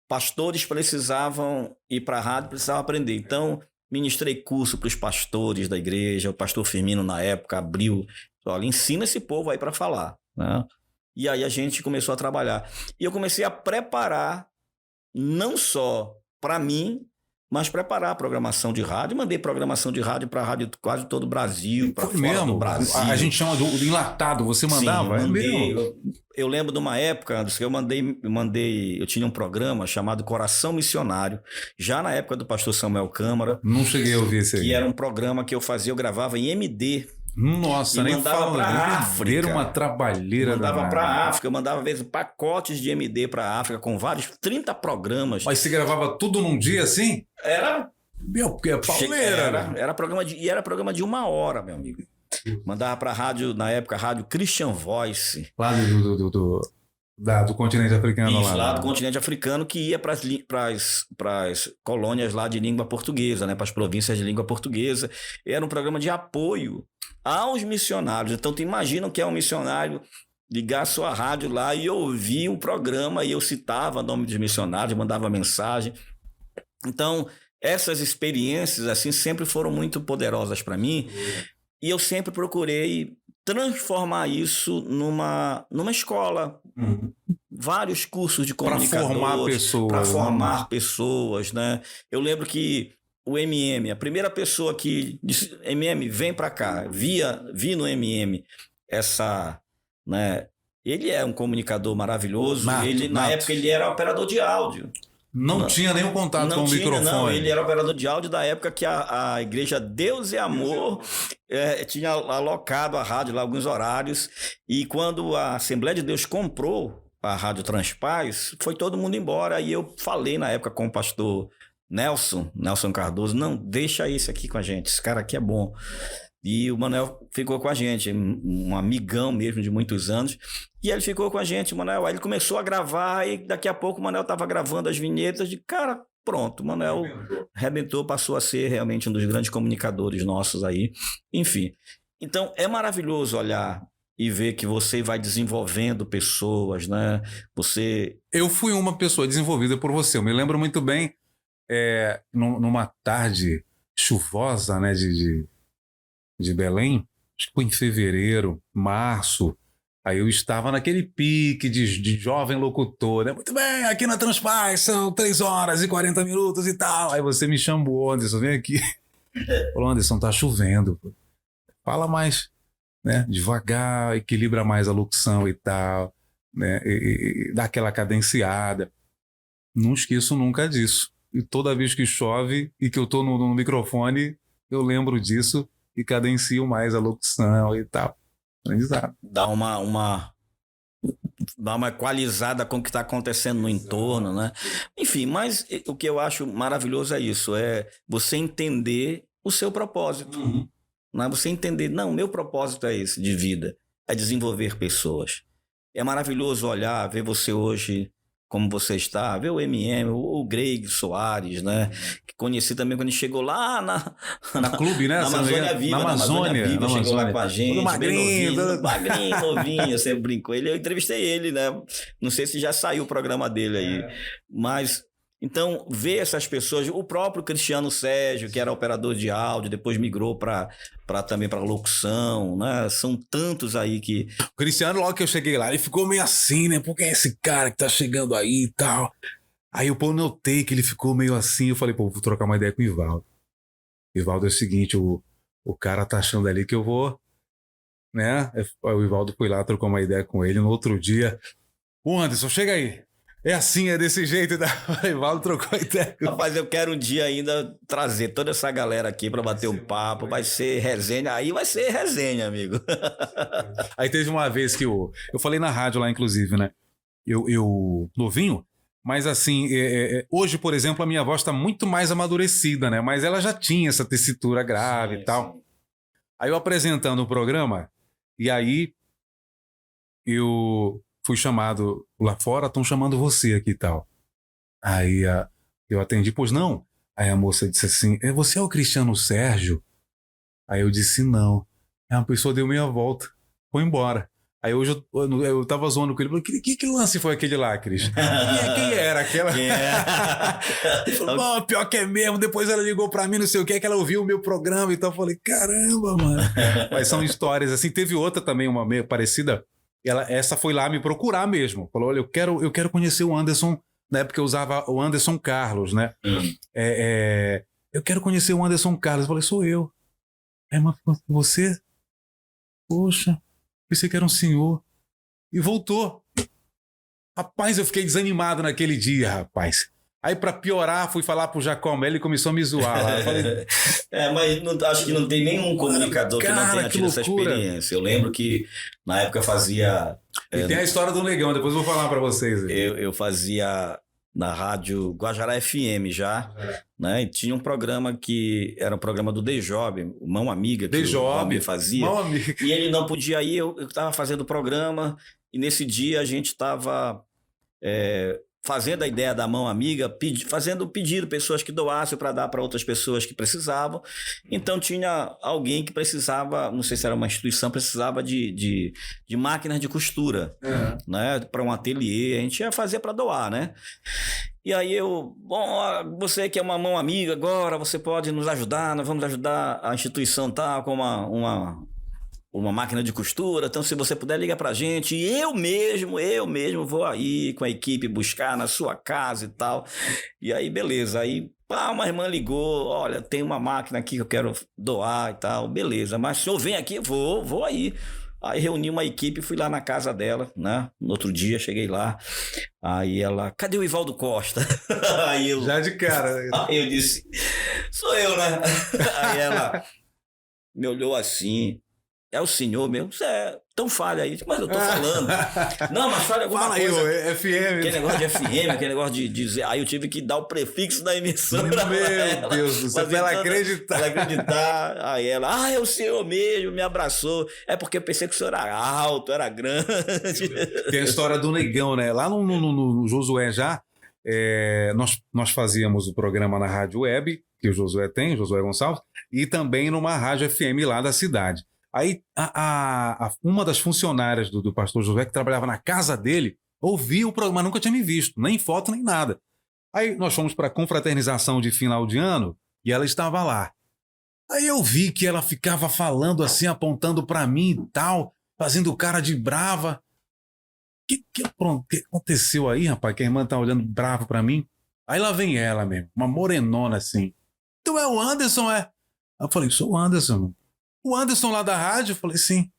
Pastores precisavam ir para a rádio, precisavam aprender. Então, ministrei curso para os pastores da igreja. O pastor Firmino, na época, abriu. Olha, ensina esse povo aí para falar, né? E aí a gente começou a trabalhar. E eu comecei a preparar, não só para mim, mas preparar a programação de rádio. Mandei programação de rádio para rádio quase todo o Brasil, para fora do Brasil. A gente chama do enlatado, você mandava? Sim, eu lembro de uma época que eu tinha um programa chamado Coração Missionário, já na época do pastor Samuel Câmara. Não cheguei a ouvir esse aí. Que era um programa que eu gravava em MD, Nossa, e nem mandava fala. pra África. Uma trabalheira. Mandava danada. pra África, eu mandava às vezes pacotes de MD pra África com vários 30 programas. Mas você gravava tudo num dia assim? Era Meu, porque é pauleira, né? era programa de 1 hora, meu amigo. Mandava pra rádio, na época, rádio Christian Voice. Lá do continente africano. Isso, lá do né? continente africano, que ia para as colônias lá de língua portuguesa, né, para as províncias de língua portuguesa. Era um programa de apoio aos missionários. Então, tu imagina o que é um missionário ligar sua rádio lá e ouvir o programa, e eu citava o nome dos missionários, mandava mensagem. Então, essas experiências assim sempre foram muito poderosas para mim, e eu sempre procurei transformar isso numa escola. Vários cursos de comunicadores para formar pessoas, né? Eu lembro que o MM, a primeira pessoa que disse: MM, vem para cá, vi no MM essa, né? Ele é um comunicador maravilhoso. Na época ele era operador de áudio. Não tinha nenhum contato com o microfone. Não, ele era operador de áudio da época que a igreja Deus e Amor tinha alocado a rádio lá alguns horários, e quando a Assembleia de Deus comprou a Rádio Transpaz, foi todo mundo embora, e eu falei na época com o pastor Nelson Cardoso: não, deixa esse aqui com a gente, esse cara aqui é bom. E o Manuel ficou com a gente, um amigão mesmo de muitos anos. E ele ficou com a gente, o Manuel. Aí ele começou a gravar, e daqui a pouco o Manuel estava gravando as vinhetas de cara. Pronto, o Manuel arrebentou, passou a ser realmente um dos grandes comunicadores nossos aí. Enfim, então é maravilhoso olhar e ver que você vai desenvolvendo pessoas, né? Eu fui uma pessoa desenvolvida por você. Eu me lembro muito bem, numa tarde chuvosa, né, de Belém, acho que foi em fevereiro, março. Aí eu estava naquele pique de jovem locutor, né? Muito bem, aqui na Transpaz são 3 horas e 40 minutos e tal. Aí você me chamou: Anderson, vem aqui. Falou: Anderson, tá chovendo. Fala mais, né? Devagar, equilibra mais a locução e tal, né? E dá aquela cadenciada. Não esqueço nunca disso. E toda vez que chove e que eu tô no microfone, eu lembro disso e cadencio mais a locução e tal. Dá uma equalizada com o que está acontecendo no entorno, né? Enfim, mas o que eu acho maravilhoso é isso, é você entender o seu propósito. Não é você entender: não, meu propósito é esse de vida, é desenvolver pessoas. É maravilhoso olhar, ver você hoje como você está, ver o MM, o Greg Soares, né? Que conheci também quando ele chegou lá na Clube, né? Na Amazônia Viva. Na Amazônia Viva, chegou lá com a gente, todo magrinho, novinho, eu sempre brincou. Eu entrevistei ele, né? Não sei se já saiu o programa dele aí, mas... Então, ver essas pessoas, o próprio Cristiano Sérgio, que era operador de áudio, depois migrou também para locução, né? São tantos aí que... O Cristiano, logo que eu cheguei lá, ele ficou meio assim, né? Porque é esse cara que tá chegando aí e tal. Aí eu notei que ele ficou meio assim, eu falei: vou trocar uma ideia com o Ivaldo. Ivaldo é o seguinte, o cara tá achando ali que eu vou, né? O Ivaldo foi lá, trocou uma ideia com ele. No outro dia: Anderson, chega aí. É assim, é desse jeito. O Ivaldo trocou ideia. Rapaz, eu quero um dia ainda trazer toda essa galera aqui para bater um papo. Vai ser resenha. Aí vai ser resenha, amigo. Aí teve uma vez que eu falei na rádio lá, inclusive, né? Eu novinho, mas assim, hoje, por exemplo, a minha voz está muito mais amadurecida, né? Mas ela já tinha essa tessitura grave e tal. Sim. Aí eu apresentando o programa, e aí eu fui chamado lá fora: estão chamando você aqui e tal. Aí eu atendi: pois não? Aí a moça disse assim: você é o Cristiano Sérgio? Aí eu disse: não. Aí a pessoa deu meia volta, foi embora. Aí hoje eu tava zoando com ele: falei, que lance foi aquele lá, Cris? Quem era aquela? Ele falou: pior que é mesmo. Depois ela ligou pra mim, não sei o que ela ouviu o meu programa e tal. Eu falei: caramba, mano. Mas são histórias assim. Teve outra também, uma meio parecida. Essa foi lá me procurar mesmo. Falou: olha, eu quero conhecer o Anderson. Na época eu usava o Anderson Carlos, né? Eu quero conhecer o Anderson Carlos. Eu falei: sou eu. Mas você? Poxa, pensei que era um senhor. E voltou. Rapaz, eu fiquei desanimado naquele dia, rapaz. Aí, pra piorar, fui falar pro Jacomé, ele começou a me zoar lá. Eu falei, Mas acho que não tem nenhum comunicador que não tenha tido essa experiência. Eu lembro que na época eu fazia... E tem a história do Negão, depois eu vou falar pra vocês. Eu fazia na rádio Guajará FM já, né? E tinha um programa que era um programa do Dejob, Mão Amiga, que o Almir fazia. Mão Amiga. E ele não podia ir, eu estava fazendo o programa, e nesse dia a gente estava fazendo a ideia da Mão Amiga, fazendo pedido, pessoas que doassem para dar para outras pessoas que precisavam. Então tinha alguém que precisava, não sei se era uma instituição, precisava de máquinas de costura, né, para um ateliê. A gente ia fazer para doar, né? E aí bom, você que é uma Mão Amiga agora, você pode nos ajudar, nós vamos ajudar a instituição tal com uma máquina de costura, então se você puder liga pra gente, e eu mesmo vou aí com a equipe buscar na sua casa e tal. E aí beleza, aí uma irmã ligou, olha, tem uma máquina aqui que eu quero doar e tal, beleza, mas se eu venho aqui, vou aí. Aí reuni uma equipe e fui lá na casa dela, né? No outro dia cheguei lá, aí ela, cadê o Ivaldo Costa? Aí já de cara. Aí eu disse, sou eu, né? Aí ela me olhou assim, é o senhor mesmo? Então fale aí. Mas eu tô falando. Não, mas fale alguma coisa. Fala aí, FM. Aquele negócio de FM, aquele negócio de dizer. Aí eu tive que dar o prefixo da emissora. Meu Deus do céu, pra ela acreditar. Ela acreditar. Aí ela, é o senhor mesmo, me abraçou. É porque eu pensei que o senhor era alto, era grande. Tem a história do Negão, né? Lá no Josué já, nós fazíamos o programa na Rádio Web, que o Josué Gonçalves, e também numa Rádio FM lá da cidade. Aí uma das funcionárias do pastor Josué, que trabalhava na casa dele, ouvia o programa, mas nunca tinha me visto, nem foto, nem nada. Aí nós fomos para a confraternização de final de ano e ela estava lá. Aí eu vi que ela ficava falando assim, apontando para mim e tal, fazendo cara de brava. O que aconteceu aí, rapaz? Que a irmã tá olhando brava para mim. Aí lá vem ela mesmo, uma morenona assim. Tu é o Anderson, é? Eu falei, sou o Anderson. O Anderson lá da rádio, eu falei assim,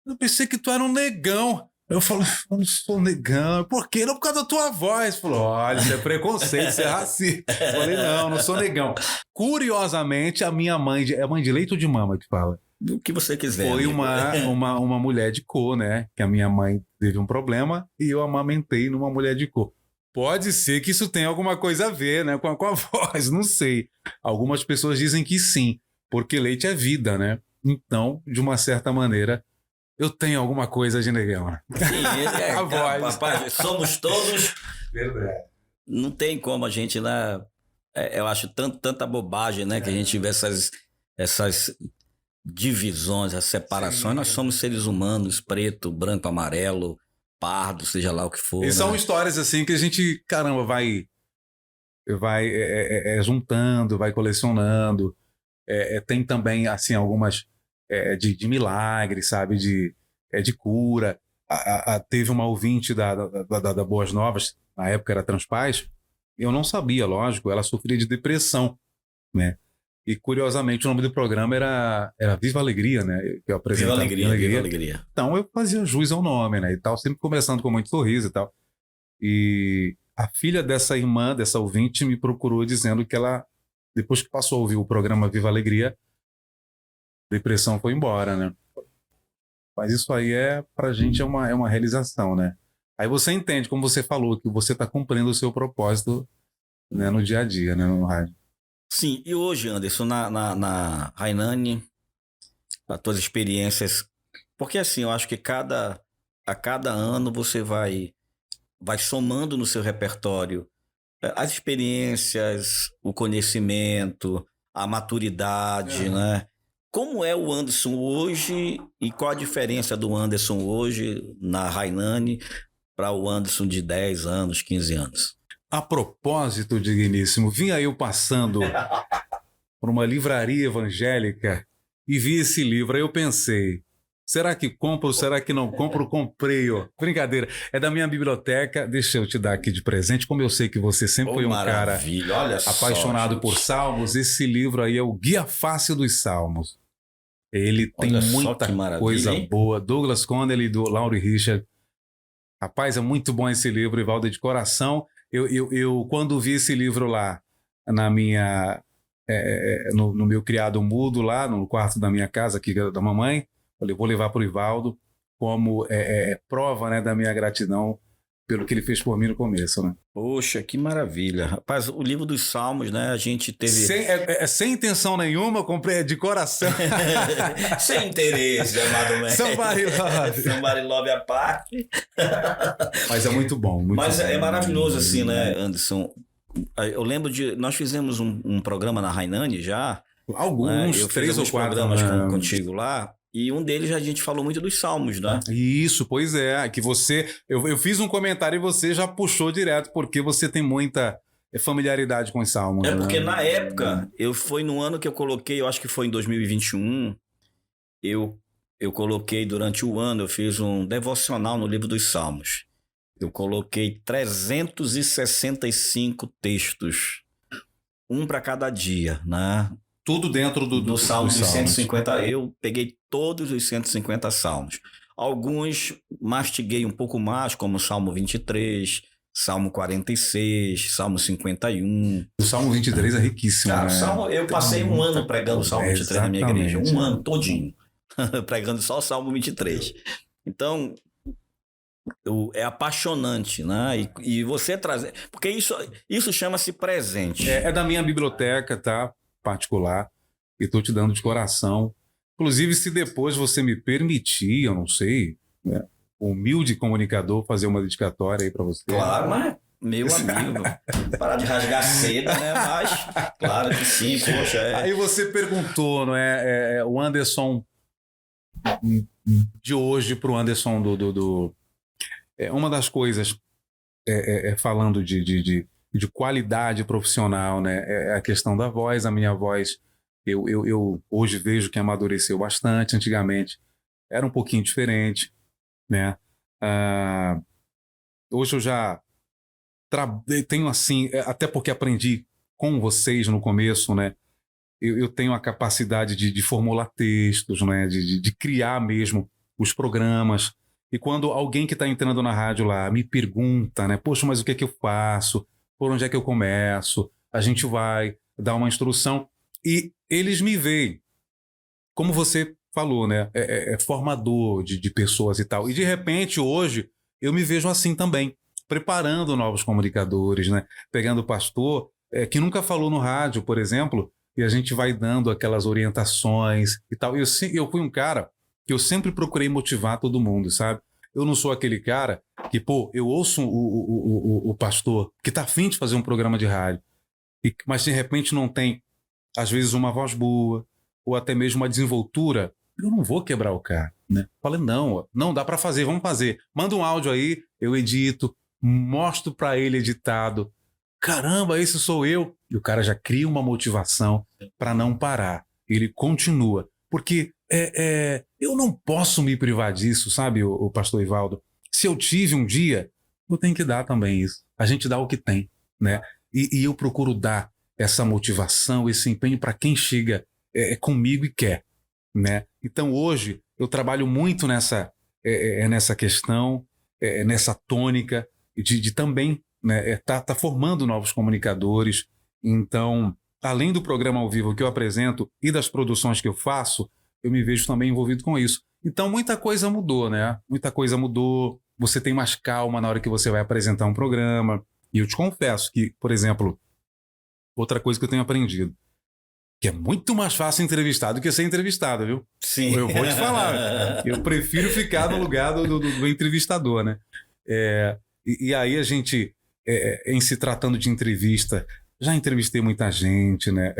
eu pensei que tu era um negão. Eu falei, eu não sou negão. Por quê? Não, por causa da tua voz. Falou, olha, isso é preconceito, isso é racismo. Eu falei, não sou negão. Curiosamente, a minha mãe, é mãe de leite ou de mama que fala? Do que você quiser. Foi uma mulher de cor, né? Que a minha mãe teve um problema e eu amamentei numa mulher de cor. Pode ser que isso tenha alguma coisa a ver, né? Com a voz, não sei. Algumas pessoas dizem que sim. Porque leite é vida, né? Então, de uma certa maneira, eu tenho alguma coisa de negão. Né? Sim, a voz. Rapaz, somos todos... Verdade. Não tem como a gente, né? Eu acho tanta bobagem, né? Que a gente vê essas divisões, as separações. Sim. Nós somos seres humanos, preto, branco, amarelo, pardo, seja lá o que for. E são histórias assim que a gente, caramba, vai juntando, vai colecionando. Tem também, assim, algumas de milagres, sabe? De cura. Teve uma ouvinte da Boas Novas, na época era Transpaz, eu não sabia, lógico, ela sofria de depressão, né? E, curiosamente, o nome do programa era Viva Alegria, né? Que eu apresentava. Viva Alegria. Então, eu fazia jus ao nome, né? E tal, sempre conversando com muito sorriso e tal. E a filha dessa irmã, dessa ouvinte, me procurou dizendo que ela, depois que passou a ouvir o programa Viva Alegria, a depressão foi embora, né? Mas isso aí pra gente é uma realização, né? Aí você entende, como você falou, que você está cumprindo o seu propósito, né, no dia a dia, né, no rádio. Sim, e hoje, Anderson, na Hainani, as tuas experiências, porque assim, eu acho que a cada ano você vai somando no seu repertório as experiências, o conhecimento, a maturidade, né? Como é o Anderson hoje e qual a diferença do Anderson hoje na Hainani para o Anderson de 10 anos, 15 anos? A propósito, digníssimo, vinha eu passando por uma livraria evangélica e vi esse livro. Aí eu pensei, será que compro, será que não compro? Comprei, ó. Brincadeira, é da minha biblioteca, deixa eu te dar aqui de presente, como eu sei que você sempre foi um cara apaixonado por Salmos, esse livro aí é o Guia Fácil dos Salmos. Ele tem muita coisa boa. Douglas Connelly, do Laurie Richard. Rapaz, é muito bom esse livro, Ivaldo, de coração. Eu quando vi esse livro lá na minha no meu criado mudo lá no quarto da minha casa aqui da mamãe, falei, vou levar para o Ivaldo como prova, né, da minha gratidão pelo que ele fez por mim no começo, né? Poxa, que maravilha. Rapaz, o livro dos Salmos, né? A gente teve. Sem intenção nenhuma, eu comprei de coração. Sem interesse, amado mestre. Somebody love. Somebody love a parte. Mas é muito bom. Mas é maravilhoso, assim, né, Anderson? Eu lembro de. Nós fizemos um programa na Rainani já. Alguns, eu 3 ou 4 programas contigo lá. E um deles a gente falou muito dos Salmos, né? Isso, pois é. Que você. Eu fiz um comentário e você já puxou direto, porque você tem muita familiaridade com os Salmos. Porque na época, foi no ano que eu coloquei, eu acho que foi em 2021, eu coloquei durante o ano, eu fiz um devocional no livro dos Salmos. Eu coloquei 365 textos, um para cada dia, né? Tudo dentro do Salmo dos 150. Salmos. Eu peguei todos os 150 salmos. Alguns mastiguei um pouco mais, como o Salmo 23, Salmo 46, Salmo 51. O Salmo 23 é riquíssimo, né? Eu passei um ano pregando o Salmo 23 na minha igreja. Um ano todinho. Pregando só o Salmo 23. Então, é apaixonante, né? E você trazer... Porque isso chama-se presente. É da minha biblioteca, tá? Particular. E estou te dando de coração. Inclusive, se depois você me permitir, eu não sei, né? Humilde comunicador, fazer uma dedicatória aí para você. Claro, mas... Meu amigo, parar de rasgar seda, né? Mas, claro que sim, poxa. Aí você perguntou, não é? O Anderson de hoje para o Anderson uma das coisas, falando de qualidade profissional, né? É a questão da voz. A minha voz, eu hoje vejo que amadureceu bastante. Antigamente era um pouquinho diferente, né? Hoje eu já tenho assim, até porque aprendi com vocês no começo, né? Eu tenho a capacidade de formular textos, né? De criar mesmo os programas. E quando alguém que está entrando na rádio lá me pergunta, né? Poxa, mas o que é que eu faço? Por onde é que eu começo? A gente vai dar uma instrução. E eles me veem, como você falou, né? Formador de pessoas e tal. E de repente, hoje, eu me vejo assim também, preparando novos comunicadores, né? Pegando o pastor que nunca falou no rádio, por exemplo, e a gente vai dando aquelas orientações e tal. Eu fui um cara que eu sempre procurei motivar todo mundo, sabe? Eu não sou aquele cara que, eu ouço o pastor que tá afim de fazer um programa de rádio, mas de repente não tem, às vezes, uma voz boa, ou até mesmo uma desenvoltura. Eu não vou quebrar o cara, né? Falei, não dá para fazer, vamos fazer. Manda um áudio aí, eu edito, mostro para ele editado. Caramba, esse sou eu. E o cara já cria uma motivação para não parar. Ele continua. Porque eu não posso me privar disso, sabe, o pastor Ivaldo? Se eu tive um dia, eu tenho que dar também isso. A gente dá o que tem, né? E eu procuro dar essa motivação, esse empenho para quem chega comigo e quer, né? Então hoje eu trabalho muito nessa questão, nessa tônica de também, né, tá formando novos comunicadores. Então, além do programa ao vivo que eu apresento e das produções que eu faço, eu me vejo também envolvido com isso. Então, muita coisa mudou, né? Muita coisa mudou. Você tem mais calma na hora que você vai apresentar um programa. E eu te confesso que, por exemplo, outra coisa que eu tenho aprendido, que é muito mais fácil entrevistar do que ser entrevistado, viu? Sim. Eu vou te falar. Eu prefiro ficar no lugar do entrevistador, né? E aí a gente, em se tratando de entrevista, já entrevistei muita gente, né?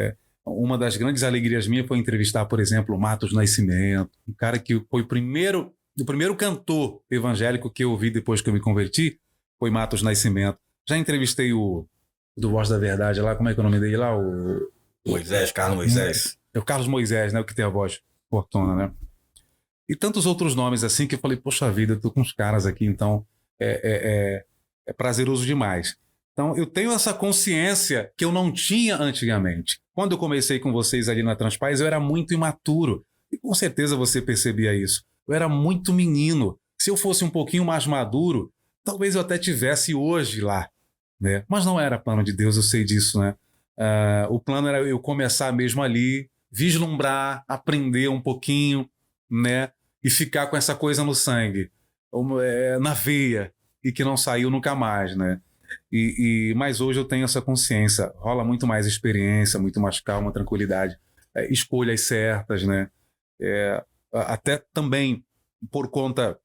Uma das grandes alegrias minhas foi entrevistar, por exemplo, o Matos Nascimento, um cara que foi o primeiro cantor evangélico que eu ouvi depois que eu me converti, foi Matos Nascimento. Já entrevistei o do Voz da Verdade lá, como é que é o nome dele lá? Carlos Moisés. É o Carlos Moisés, né? O que tem a voz fortuna, né? E tantos outros nomes assim que eu falei, poxa vida, eu tô com uns caras aqui, então é prazeroso demais. Então eu tenho essa consciência que eu não tinha antigamente. Quando eu comecei com vocês ali na Transpaz, eu era muito imaturo. E com certeza você percebia isso. Eu era muito menino. Se eu fosse um pouquinho mais maduro, talvez eu até tivesse hoje lá né? Mas não era plano de Deus, eu sei disso, né? O plano era eu começar mesmo ali, vislumbrar, aprender um pouquinho, né? E ficar com essa coisa no sangue, na veia, e que não saiu nunca mais, né? Mas hoje eu tenho essa consciência, rola muito mais experiência, muito mais calma, tranquilidade, escolhas certas, né? Até também por conta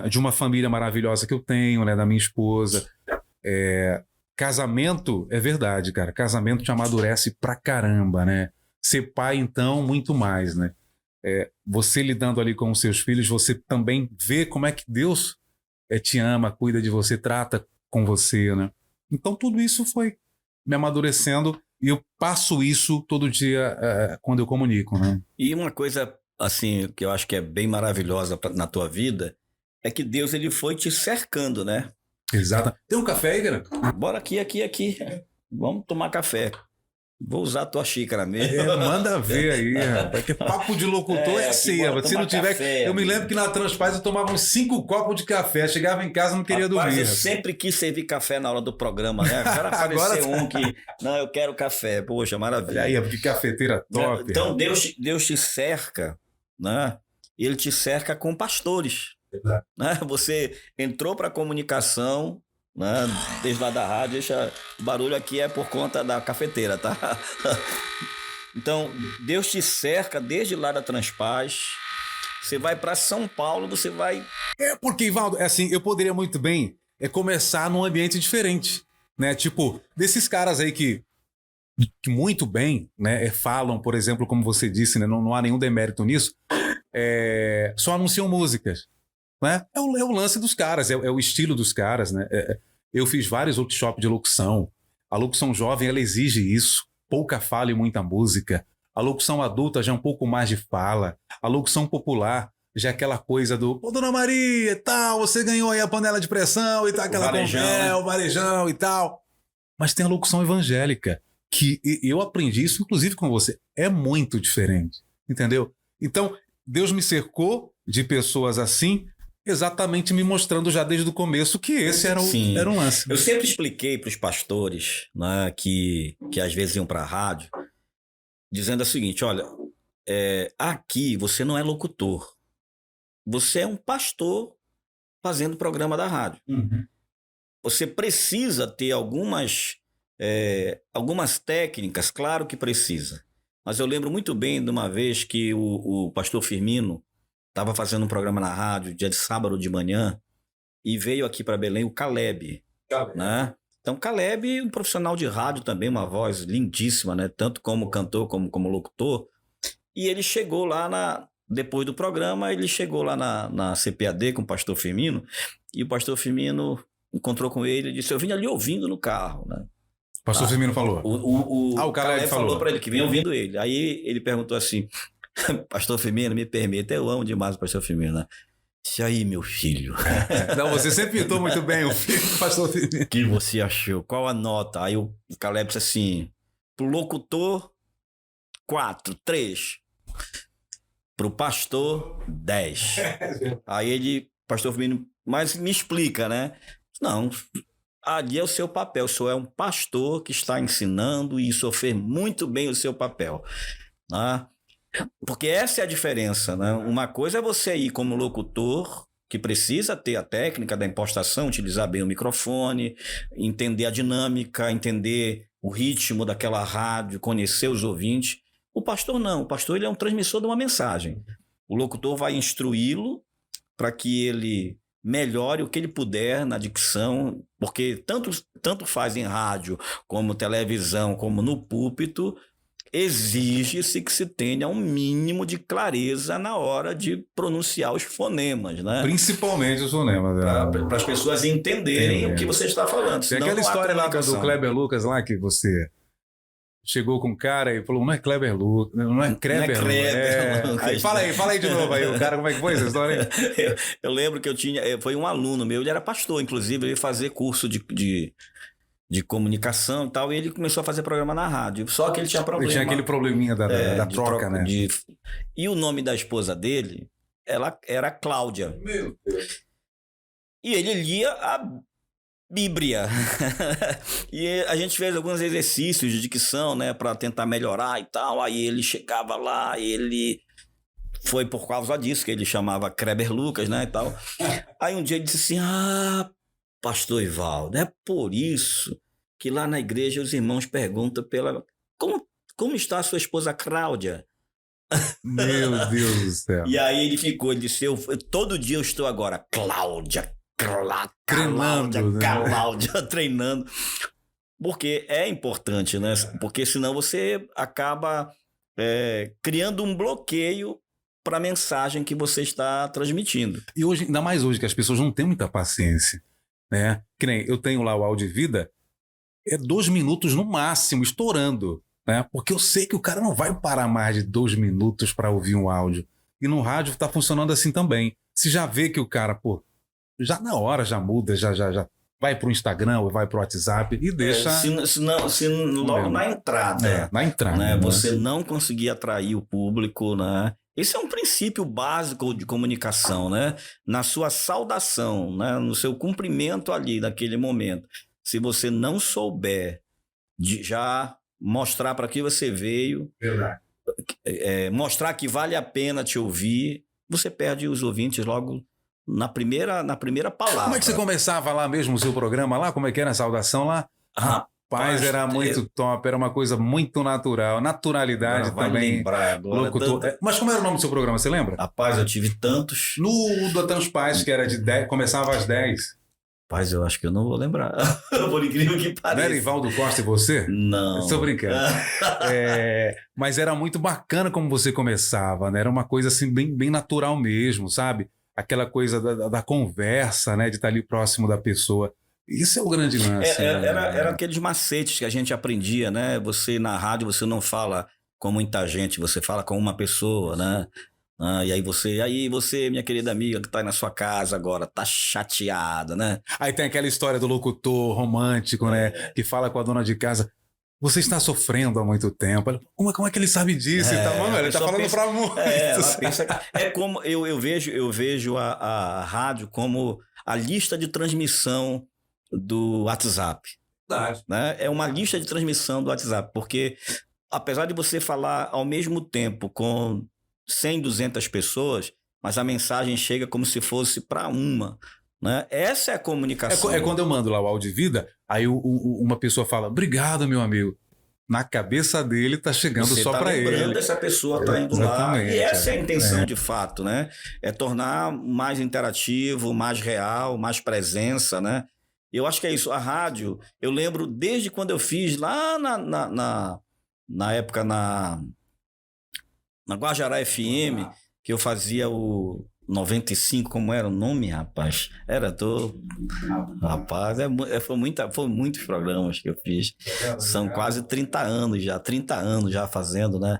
de uma família maravilhosa que eu tenho, né? Da minha esposa. Casamento, é verdade, cara, casamento te amadurece pra caramba, né? Ser pai, então, muito mais, né? Você lidando ali com os seus filhos, você também vê como é que Deus te ama, cuida de você, trata com você, né? Então tudo isso foi me amadurecendo e eu passo isso todo dia quando eu comunico, né? E uma coisa, assim, que eu acho que é bem maravilhosa na tua vida, é que Deus, ele foi te cercando, né? Exato. Tem um café aí, cara? Bora aqui. Vamos tomar café. Vou usar a tua xícara mesmo. Manda ver aí, rapaz. Que papo de locutor é assim, rapaz. Se não tiver. Café, eu me lembro que na Transpaz eu tomava uns 5 copos de café. Chegava em casa e não queria dormir. Eu sempre quis servir café na hora do programa, né? Agora apareceu um que. Não, eu quero café. Poxa, maravilha. Olha aí, que cafeteira top. Então Deus te cerca, né? E ele te cerca com pastores. Exato. Né? Você entrou para a comunicação. Né? Desde lá da rádio, o barulho aqui é por conta da cafeteira, tá? Então, Deus te cerca desde lá da Transpaz. Você vai para São Paulo, você vai... Porque, Ivaldo, assim, eu poderia muito bem começar num ambiente diferente, né? Tipo, desses caras aí que muito bem, né, falam, por exemplo, como você disse, né, não há nenhum demérito nisso, só anunciam músicas. Né? É o lance dos caras, é o estilo dos caras, né? Eu fiz vários workshops de locução. A locução jovem, ela exige isso. Pouca fala e muita música. A locução adulta já é um pouco mais de fala. A locução popular já é aquela coisa do Dona Maria e tal, você ganhou aí a panela de pressão e tal, aquela o varejão e tal. Mas tem a locução evangélica, que eu aprendi isso, inclusive com você. É muito diferente, entendeu? Então, Deus me cercou de pessoas assim, exatamente me mostrando já desde o começo que esse era um lance. Eu sempre expliquei para os pastores, né, que às vezes iam para a rádio, dizendo o seguinte, olha, aqui você não é locutor, você é um pastor fazendo programa da rádio. Uhum. Você precisa ter algumas técnicas, claro que precisa, mas eu lembro muito bem de uma vez que o pastor Firmino estava fazendo um programa na rádio, dia de sábado de manhã, e veio aqui para Belém o Caleb, né? Então, Caleb, um profissional de rádio também, uma voz lindíssima, né? Tanto como cantor como locutor. E ele chegou lá, depois do programa, ele chegou lá na CPAD com o pastor Firmino, e o pastor Firmino encontrou com ele e disse, eu vim ali ouvindo no carro, né? O pastor Firmino falou? O Caleb falou para ele que vinha ouvindo ele. Aí ele perguntou assim, pastor Firmino, me permita, eu amo demais o pastor Firmino, né? Isso aí, meu filho. Não, você sempre pintou muito bem o filho do pastor Firmino. O que você achou? Qual a nota? Aí o Caleb disse assim, pro locutor, 4, 3. Pro pastor, 10. Aí pastor Firmino, mas me explica, né? Não, ali é o seu papel. O senhor é um pastor que está ensinando e o senhor fez muito bem o seu papel, né? Porque essa é a diferença, né? Uma coisa é você ir como locutor, que precisa ter a técnica da impostação, utilizar bem o microfone, entender a dinâmica, entender o ritmo daquela rádio, conhecer os ouvintes. O pastor não, o pastor ele é um transmissor de uma mensagem. O locutor vai instruí-lo para que ele melhore o que ele puder na dicção, porque tanto faz em rádio, como televisão, como no púlpito, exige-se que se tenha um mínimo de clareza na hora de pronunciar os fonemas, né? Principalmente os fonemas. Para as pessoas entenderem o que você está falando. Tem aquela história lá do Kleber Lucas, lá que você chegou com um cara e falou, não é Kleber Lucas, não é Kleber Lucas. Aí, fala aí de novo aí, o cara, como é que foi essa história aí? Eu lembro que foi um aluno meu, ele era pastor, inclusive, ele ia fazer curso de comunicação e tal, e ele começou a fazer programa na rádio. Só que ele tinha problema. Ele tinha aquele probleminha da troca, né? E o nome da esposa dele, ela era Cláudia. Meu Deus. E ele lia Bíblia. E a gente fez alguns exercícios de dicção, né, para tentar melhorar e tal. Aí ele chegava lá, ele foi por causa disso que ele chamava Kleber Lucas, né, e tal. Aí um dia ele disse assim: pastor Ivaldo, é por isso que lá na igreja os irmãos perguntam como está a sua esposa Cláudia? Meu Deus do céu. E aí ele disse, todo dia eu estou agora, Cláudia, Treinando, né? Cláudia, treinando. Porque é importante, né? Porque senão você acaba criando um bloqueio para a mensagem que você está transmitindo. E hoje, ainda mais hoje, que as pessoas não têm muita paciência, né? Que nem eu tenho lá o áudio de vida, é 2 minutos no máximo, estourando, né? Porque eu sei que o cara não vai parar mais de 2 minutos para ouvir um áudio. E no rádio tá funcionando assim também. Se já vê que o cara, pô, já na hora já muda, já vai pro Instagram ou vai pro WhatsApp e deixa... Se logo na entrada, na entrada, né? Né? Você não conseguir atrair o público, né? Esse é um princípio básico de comunicação, né? Na sua saudação, né? No seu cumprimento ali, naquele momento. Se você não souber de já mostrar para que você veio, Verdade. Mostrar que vale a pena te ouvir, você perde os ouvintes logo na primeira palavra. Como é que você começava lá mesmo o seu programa lá? Como é que era a saudação lá? Rapaz, era muito top, era uma coisa muito natural, naturalidade agora também. Lembrar agora, Locutor. Mas como era o nome do seu programa, você lembra? Rapaz, eu tive tantos. No do Transpaz, que era de 10, começava às 10. Rapaz, eu acho que eu não vou lembrar. Por incrível que pareça. Não era Ivaldo Costa e você? Não. Estou brincando. Mas era muito bacana como você começava, né? Era uma coisa assim bem natural mesmo, sabe? Aquela coisa da conversa, né? De estar ali próximo da pessoa. Isso é o grande lance. Era aqueles macetes que a gente aprendia, né? Você na rádio, você não fala com muita gente, você fala com uma pessoa, né? E aí você, minha querida amiga que tá aí na sua casa agora, tá chateada, né? Aí tem aquela história do locutor romântico, né? Que fala com a dona de casa: você está sofrendo há muito tempo. Como é que ele sabe disso? Ele tá falando pra muito. Ela pensa que, como eu vejo a rádio como a lista de transmissão do WhatsApp. Verdade. Né? É uma lista de transmissão do WhatsApp, porque apesar de você falar ao mesmo tempo com 100, 200 pessoas, mas a mensagem chega como se fosse para uma. Né? Essa é a comunicação. É quando eu mando lá o áudio de vida, aí uma pessoa fala: obrigado, meu amigo. Na cabeça dele tá chegando você só para ele. Lembrando, essa pessoa tá indo lá. E essa é a intenção de fato, né? É tornar mais interativo, mais real, mais presença, né? Eu acho que é isso. A rádio, eu lembro desde quando eu fiz lá na época na Guajará FM, que eu fazia o 95, como era o nome, rapaz? Rapaz, foi muitos programas que eu fiz. São quase 30 anos já fazendo, né?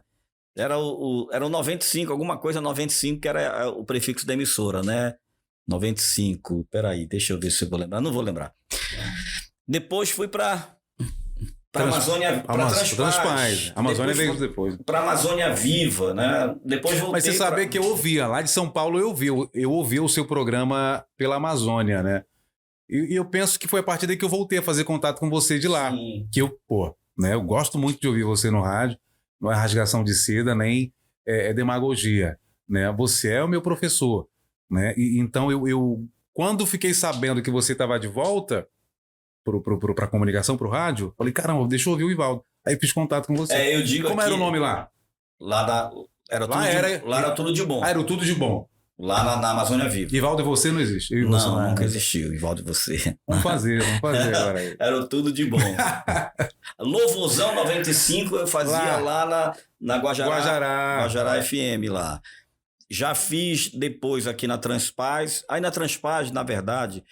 Era o 95, alguma coisa 95, que era o prefixo da emissora, né? 95, peraí, deixa eu ver se eu vou lembrar. Não vou lembrar. Depois fui para Amazônia, para Transpaz. Amazônia veio depois. Para Amazônia Viva, né? Depois voltei. Mas você sabia que eu ouvia, lá de São Paulo eu ouvia o seu programa pela Amazônia, né? E eu penso que foi a partir daí que eu voltei a fazer contato com você de lá. Sim. Que eu gosto muito de ouvir você no rádio, não é rasgação de seda, nem demagogia, né? Você é o meu professor, né? E então eu quando fiquei sabendo que você estava de volta para comunicação, para o rádio, falei: caramba, deixa eu ouvir o Ivaldo. Aí fiz contato com você. Eu digo Como aqui, era o nome lá? Lá era tudo de bom. Era o tudo de bom. Lá na Amazônia Viva. Ivaldo e você não existe. Nunca existiu. Ivaldo e você. Vamos fazer agora aí. Era o tudo de bom. Louvozão 95 eu fazia lá na Guajará FM lá. Já fiz depois aqui na Transpaz. Aí na Transpaz, na verdade,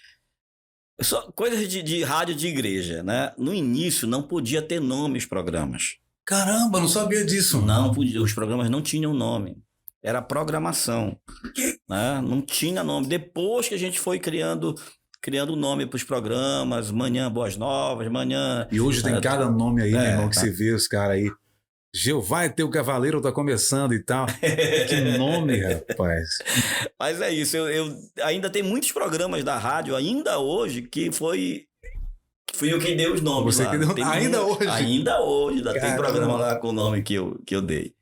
só coisas de rádio de igreja, né? No início não podia ter nome os programas. Caramba, não sabia disso. Não podia, os programas não tinham nome. Era programação. Né? Não tinha nome. Depois que a gente foi criando nome para os programas, Manhã Boas Novas, Manhã... E hoje tem cada nome aí, meu irmão, que você vê os caras aí. Jeová é teu cavaleiro, tá começando e tal. Que nome, rapaz. Mas é isso, eu ainda tem muitos programas da rádio, ainda hoje, que foi Fui eu quem dei os nomes Você lá. que deu... Ainda hoje? Ainda hoje. Ainda tem Caramba. programa lá com o nome que eu dei.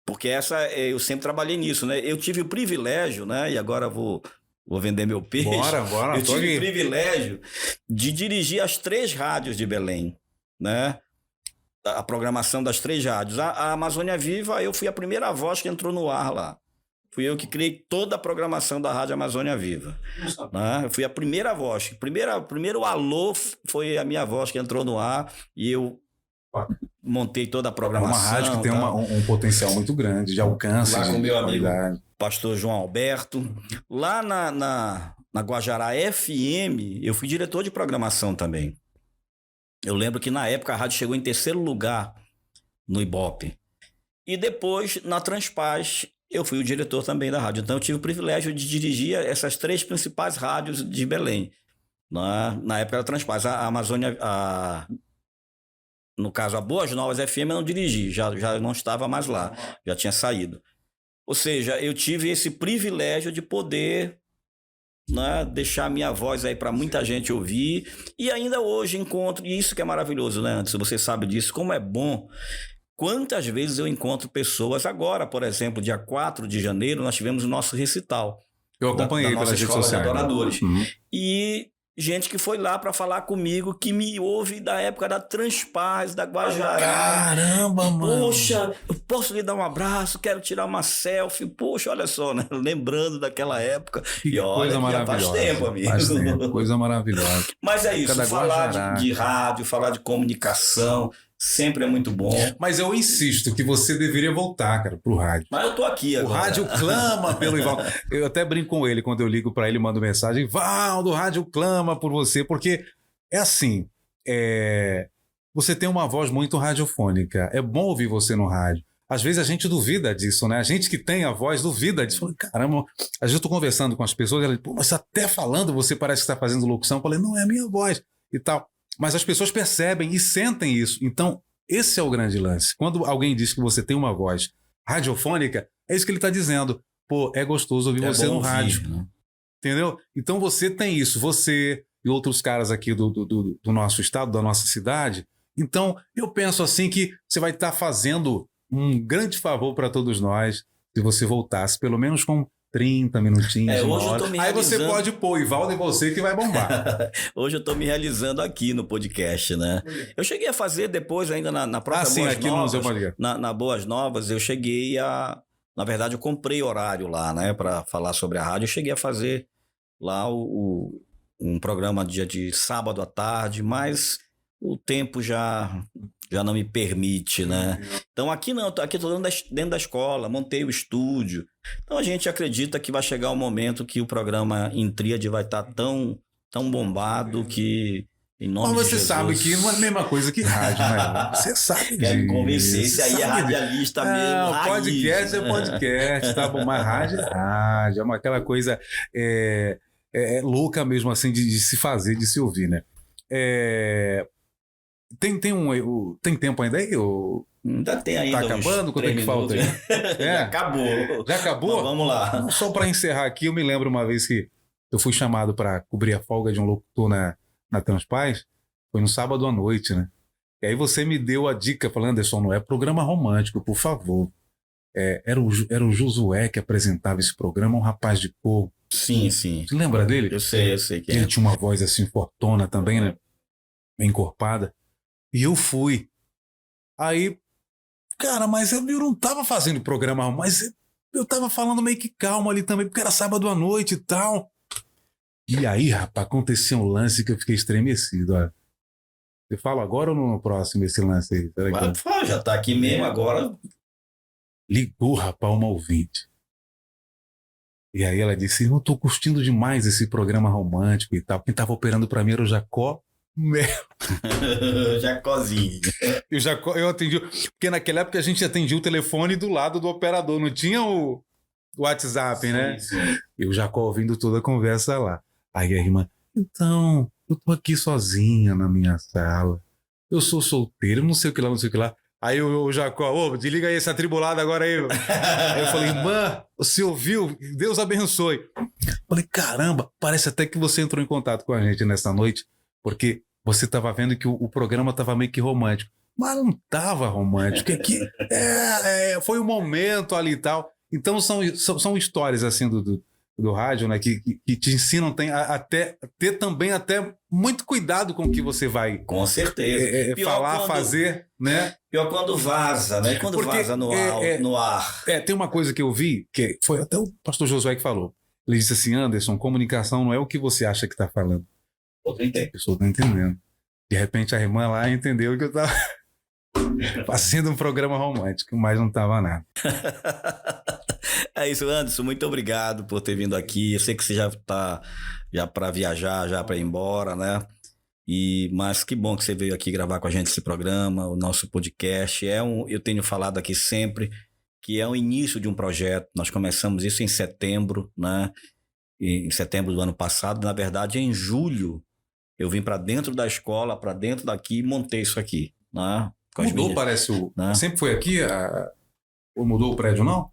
Porque eu sempre trabalhei nisso, né? Eu tive o privilégio, né? E agora vou vender meu peixe. Bora. Eu tive o privilégio de dirigir as 3 rádios de Belém, né? A programação das 3 rádios. A Amazônia Viva, eu fui a primeira voz que entrou no ar lá. Fui eu que criei toda a programação da Rádio Amazônia Viva. Né? Eu fui a primeira voz. Primeiro alô foi a minha voz que entrou no ar e eu montei toda a programação. É uma rádio que tem um potencial muito grande de alcance. Lá com meu amigo qualidade. pastor João Alberto. Lá na Guajará FM, eu fui diretor de programação também. Eu lembro que na época a rádio chegou em 3º lugar no Ibope. E depois, na Transpaz, eu fui o diretor também da rádio. Então eu tive o privilégio de dirigir essas 3 principais rádios de Belém. Na época da Transpaz. A Amazônia, no caso a Boas Novas FM, eu não dirigi, já não estava mais lá, já tinha saído. Ou seja, eu tive esse privilégio de poder, né, deixar minha voz aí para muita gente ouvir. E ainda hoje encontro, e isso que é maravilhoso, né, Anderson? Você sabe disso, como é bom. Quantas vezes eu encontro pessoas agora, por exemplo, dia 4 de janeiro, nós tivemos o nosso recital. Eu acompanhei da nossa pelas redes escola de sociais. adoradores. Uhum. E gente que foi lá para falar comigo, que me ouve da época da Transpaz, da Guajará. Caramba, mano. Poxa, eu posso lhe dar um abraço, quero tirar uma selfie. Poxa, olha só, né? Lembrando daquela época. Que e olha, coisa maravilhosa. faz tempo, amigo. Faz tempo, coisa maravilhosa. Mas é isso, falar de rádio, falar de comunicação, sempre é muito bom. Mas eu insisto que você deveria voltar, cara, pro rádio. Mas eu tô aqui agora. O rádio clama pelo Ivaldo. Eu até brinco com ele quando eu ligo para ele, mando mensagem: Valdo, o rádio clama por você, porque é assim, você tem uma voz muito radiofônica, é bom ouvir você no rádio. Às vezes a gente duvida disso, né? A gente que tem a voz duvida disso. Caramba, às vezes eu tô conversando com as pessoas, elas dizem: mas até falando você parece que está fazendo locução. Eu falei: não, é a minha voz e tal. Mas as pessoas percebem e sentem isso. Então, esse é o grande lance. Quando alguém diz que você tem uma voz radiofônica, é isso que ele está dizendo. Pô, é gostoso ouvir você no rádio. Né? Entendeu? Então você tem isso. Você e outros caras aqui do nosso estado, da nossa cidade. Então, eu penso assim que você vai estar fazendo um grande favor para todos nós se você voltasse, pelo menos com 30 minutinhos, uma hora. Aí você pode pôr Ivaldo e você que vai bombar. Hoje eu estou me realizando aqui no podcast, né? Eu cheguei a fazer depois ainda na própria Boas aqui Novas. Na Boas Novas eu cheguei a... Na verdade eu comprei horário lá, né? Para falar sobre a rádio. Eu cheguei a fazer lá um programa dia de sábado à tarde, mas o tempo já não me permite, né? Então aqui não, aqui estou dentro da escola, montei o estúdio. Então a gente acredita que vai chegar o momento que o programa em Tríade vai estar tão bombado que, em nome de Jesus... Mas você sabe que não é a mesma coisa que rádio, né? Você sabe disso. Quer me convencer, esse aí é radialista mesmo, raiz. Podcast é podcast, tá bom? Mas rádio é rádio, é aquela coisa louca mesmo assim de se fazer, de se ouvir, né? Tem tempo ainda aí? Ainda tem ainda. Tá acabando? Quanto é que falta aí? Já acabou. Já acabou? Mas vamos lá. Só para encerrar aqui, eu me lembro uma vez que eu fui chamado para cobrir a folga de um locutor na Transpaz. Foi no sábado à noite, né? E aí você me deu a dica, falando: Anderson, não é programa romântico, por favor. Era o Josué que apresentava esse programa, um rapaz de cor. Sim. Você lembra dele? Eu sei que ele tinha uma voz assim fortona também, né? Bem encorpada. E eu fui. Aí, cara, mas eu não tava fazendo programa, mas eu tava falando meio que calmo ali também, porque era sábado à noite e tal. E aí, rapaz, aconteceu um lance que eu fiquei estremecido, olha. Você fala agora ou no próximo esse lance aí? Já tá aqui mesmo agora. Ligou, rapaz, uma ouvinte. E aí ela disse: eu tô curtindo demais esse programa romântico e tal. Quem tava operando pra mim era o Jacó Jacozinho. Eu atendi, porque naquela época a gente atendia o telefone do lado do operador, não tinha o WhatsApp, né? Sim. E o Jacó ouvindo toda a conversa lá. Aí a irmã: então, eu tô aqui sozinha na minha sala, eu sou solteiro, não sei o que lá. Aí o Jacó: desliga aí essa tribulada agora aí. Aí eu falei: irmã, você ouviu? Deus abençoe. Falei: caramba, parece até que você entrou em contato com a gente nessa noite, porque você estava vendo que o programa estava meio que romântico. Mas não estava romântico. Foi um momento ali e tal. Então são histórias assim do rádio, né? Que te ensinam ter também até muito cuidado com o que você vai Com certeza. falar, fazer, né? Pior quando vaza, né? Quando Porque vaza no ar. Tem uma coisa que eu vi, que foi até o pastor Josué que falou. Ele disse assim, Anderson, comunicação não é o que você acha que está falando. A pessoa está entendendo. De repente a irmã lá entendeu que eu estava fazendo um programa romântico, mas não estava nada. É isso, Anderson. Muito obrigado por ter vindo aqui. Eu sei que você já está para viajar, já para ir embora, né? Mas que bom que você veio aqui gravar com a gente esse programa, o nosso podcast. Eu tenho falado aqui sempre que é o início de um projeto. Nós começamos isso em setembro, né? Em setembro do ano passado. Na verdade, em julho, eu vim para dentro da escola, para dentro daqui e montei isso aqui, né? Mudou, parece né? Sempre foi aqui? Ou mudou o prédio, não?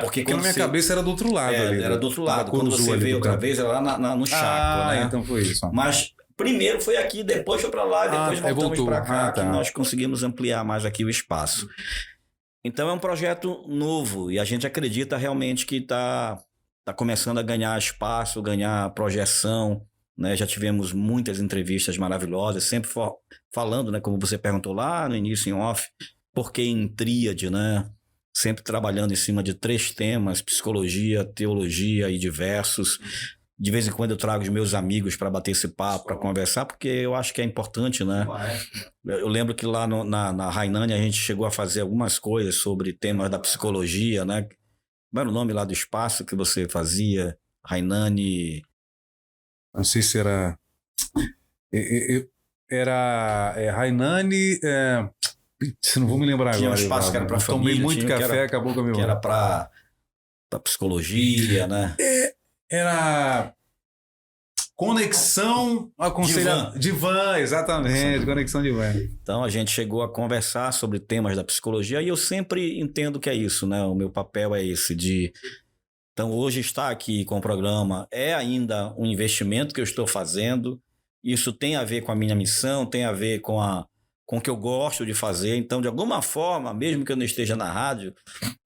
Porque na minha cabeça era do outro lado. Ali, era do outro lado. Quando você veio outra vez, era lá no Chaco, né? Então foi isso. Mas primeiro foi aqui, depois foi para lá, depois voltamos para cá, que nós conseguimos ampliar mais aqui o espaço. Então é um projeto novo e a gente acredita realmente que está começando a ganhar espaço, ganhar projeção, né? Já tivemos muitas entrevistas maravilhosas, sempre falando, né? Como você perguntou lá no início em off, por que em tríade, né? Sempre trabalhando em cima de 3 temas, psicologia, teologia e diversos. De vez em quando eu trago os meus amigos para bater esse papo, para conversar, porque eu acho que é importante, né? Eu lembro que lá na Hainani a gente chegou a fazer algumas coisas sobre temas da psicologia, né? Como era o nome lá do espaço que você fazia? Hainani... Não sei se era... Era Hainani... Não vou me lembrar tinha agora. Tinha um espaço que era para família. Tomei muito café, acabou com a minha que era para psicologia, né? Era conexão aconselhamento. Divã, exatamente, conexão divã. Então a gente chegou a conversar sobre temas da psicologia e eu sempre entendo que é isso, né? O meu papel é esse de... Então hoje estar aqui com o programa é ainda um investimento que eu estou fazendo. Isso tem a ver com a minha missão, tem a ver com o que eu gosto de fazer. Então, de alguma forma, mesmo que eu não esteja na rádio,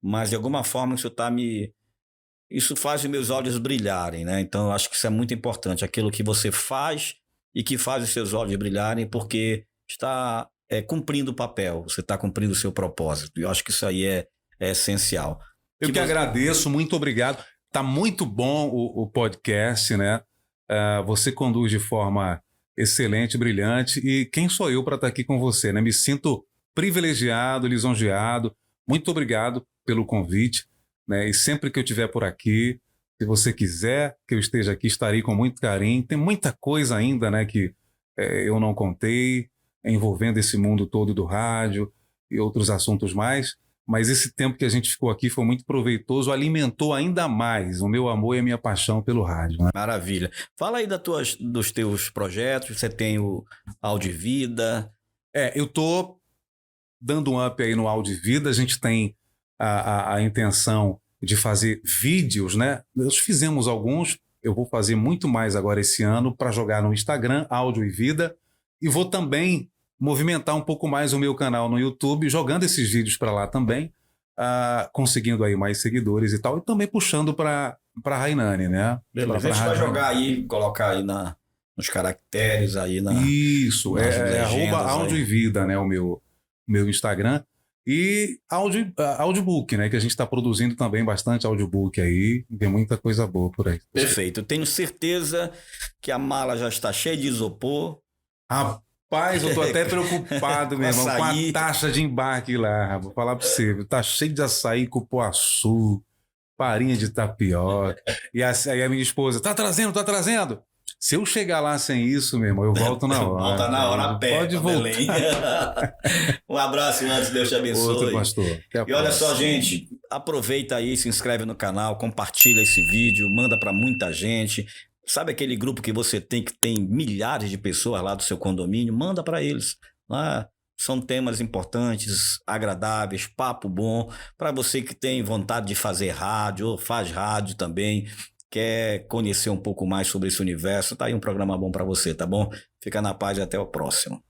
mas de alguma forma isso faz os meus olhos brilharem, né? Então, eu acho que isso é muito importante. Aquilo que você faz e que faz os seus olhos brilharem porque está cumprindo o papel, você está cumprindo o seu propósito. Eu acho que isso aí é essencial. Eu que agradeço, muito obrigado. Tá muito bom o podcast, né? Você conduz de forma excelente, brilhante. E quem sou eu para estar aqui com você, né? Me sinto privilegiado, lisonjeado. Muito obrigado pelo convite, né? E sempre que eu estiver por aqui, se você quiser que eu esteja aqui, estarei com muito carinho. Tem muita coisa ainda, né, que eu não contei, envolvendo esse mundo todo do rádio e outros assuntos mais. Mas esse tempo que a gente ficou aqui foi muito proveitoso, alimentou ainda mais o meu amor e a minha paixão pelo rádio, né? Maravilha. Fala aí dos teus projetos, você tem o Áudio Vida. Eu tô dando um up aí no Áudio Vida, a gente tem a intenção de fazer vídeos, né? Nós fizemos alguns, eu vou fazer muito mais agora esse ano para jogar no Instagram, Áudio e Vida, e vou também movimentar um pouco mais o meu canal no YouTube, jogando esses vídeos para lá também, conseguindo aí mais seguidores e tal, e também puxando para Hainani, né? Beleza, a gente vai jogar aí, colocar aí nos caracteres aí Isso, @Áudio e Vida, né? O meu Instagram. E audiobook, né? Que a gente está produzindo também bastante audiobook aí. Tem muita coisa boa por aí. Perfeito. Eu tenho certeza que a mala já está cheia de isopor. Rapaz, eu tô até preocupado, meu irmão, com a taxa de embarque lá. Vou falar para você. Tá cheio de açaí, cupuaçu, farinha de tapioca. E aí a minha esposa, tá trazendo. Se eu chegar lá sem isso, meu irmão, eu volto na hora. Volta na hora a pé. Pode voltar. Um abraço, antes, Deus te abençoe. Outro, pastor. E olha só, gente, aproveita aí, se inscreve no canal, compartilha esse vídeo, manda para muita gente. Sabe aquele grupo que você tem que tem milhares de pessoas lá do seu condomínio? Manda para eles. São temas importantes, agradáveis, papo bom, para você que tem vontade de fazer rádio ou faz rádio também. quer conhecer um pouco mais sobre esse universo, tá aí um programa bom para você, tá bom? Fica na paz e até o próximo.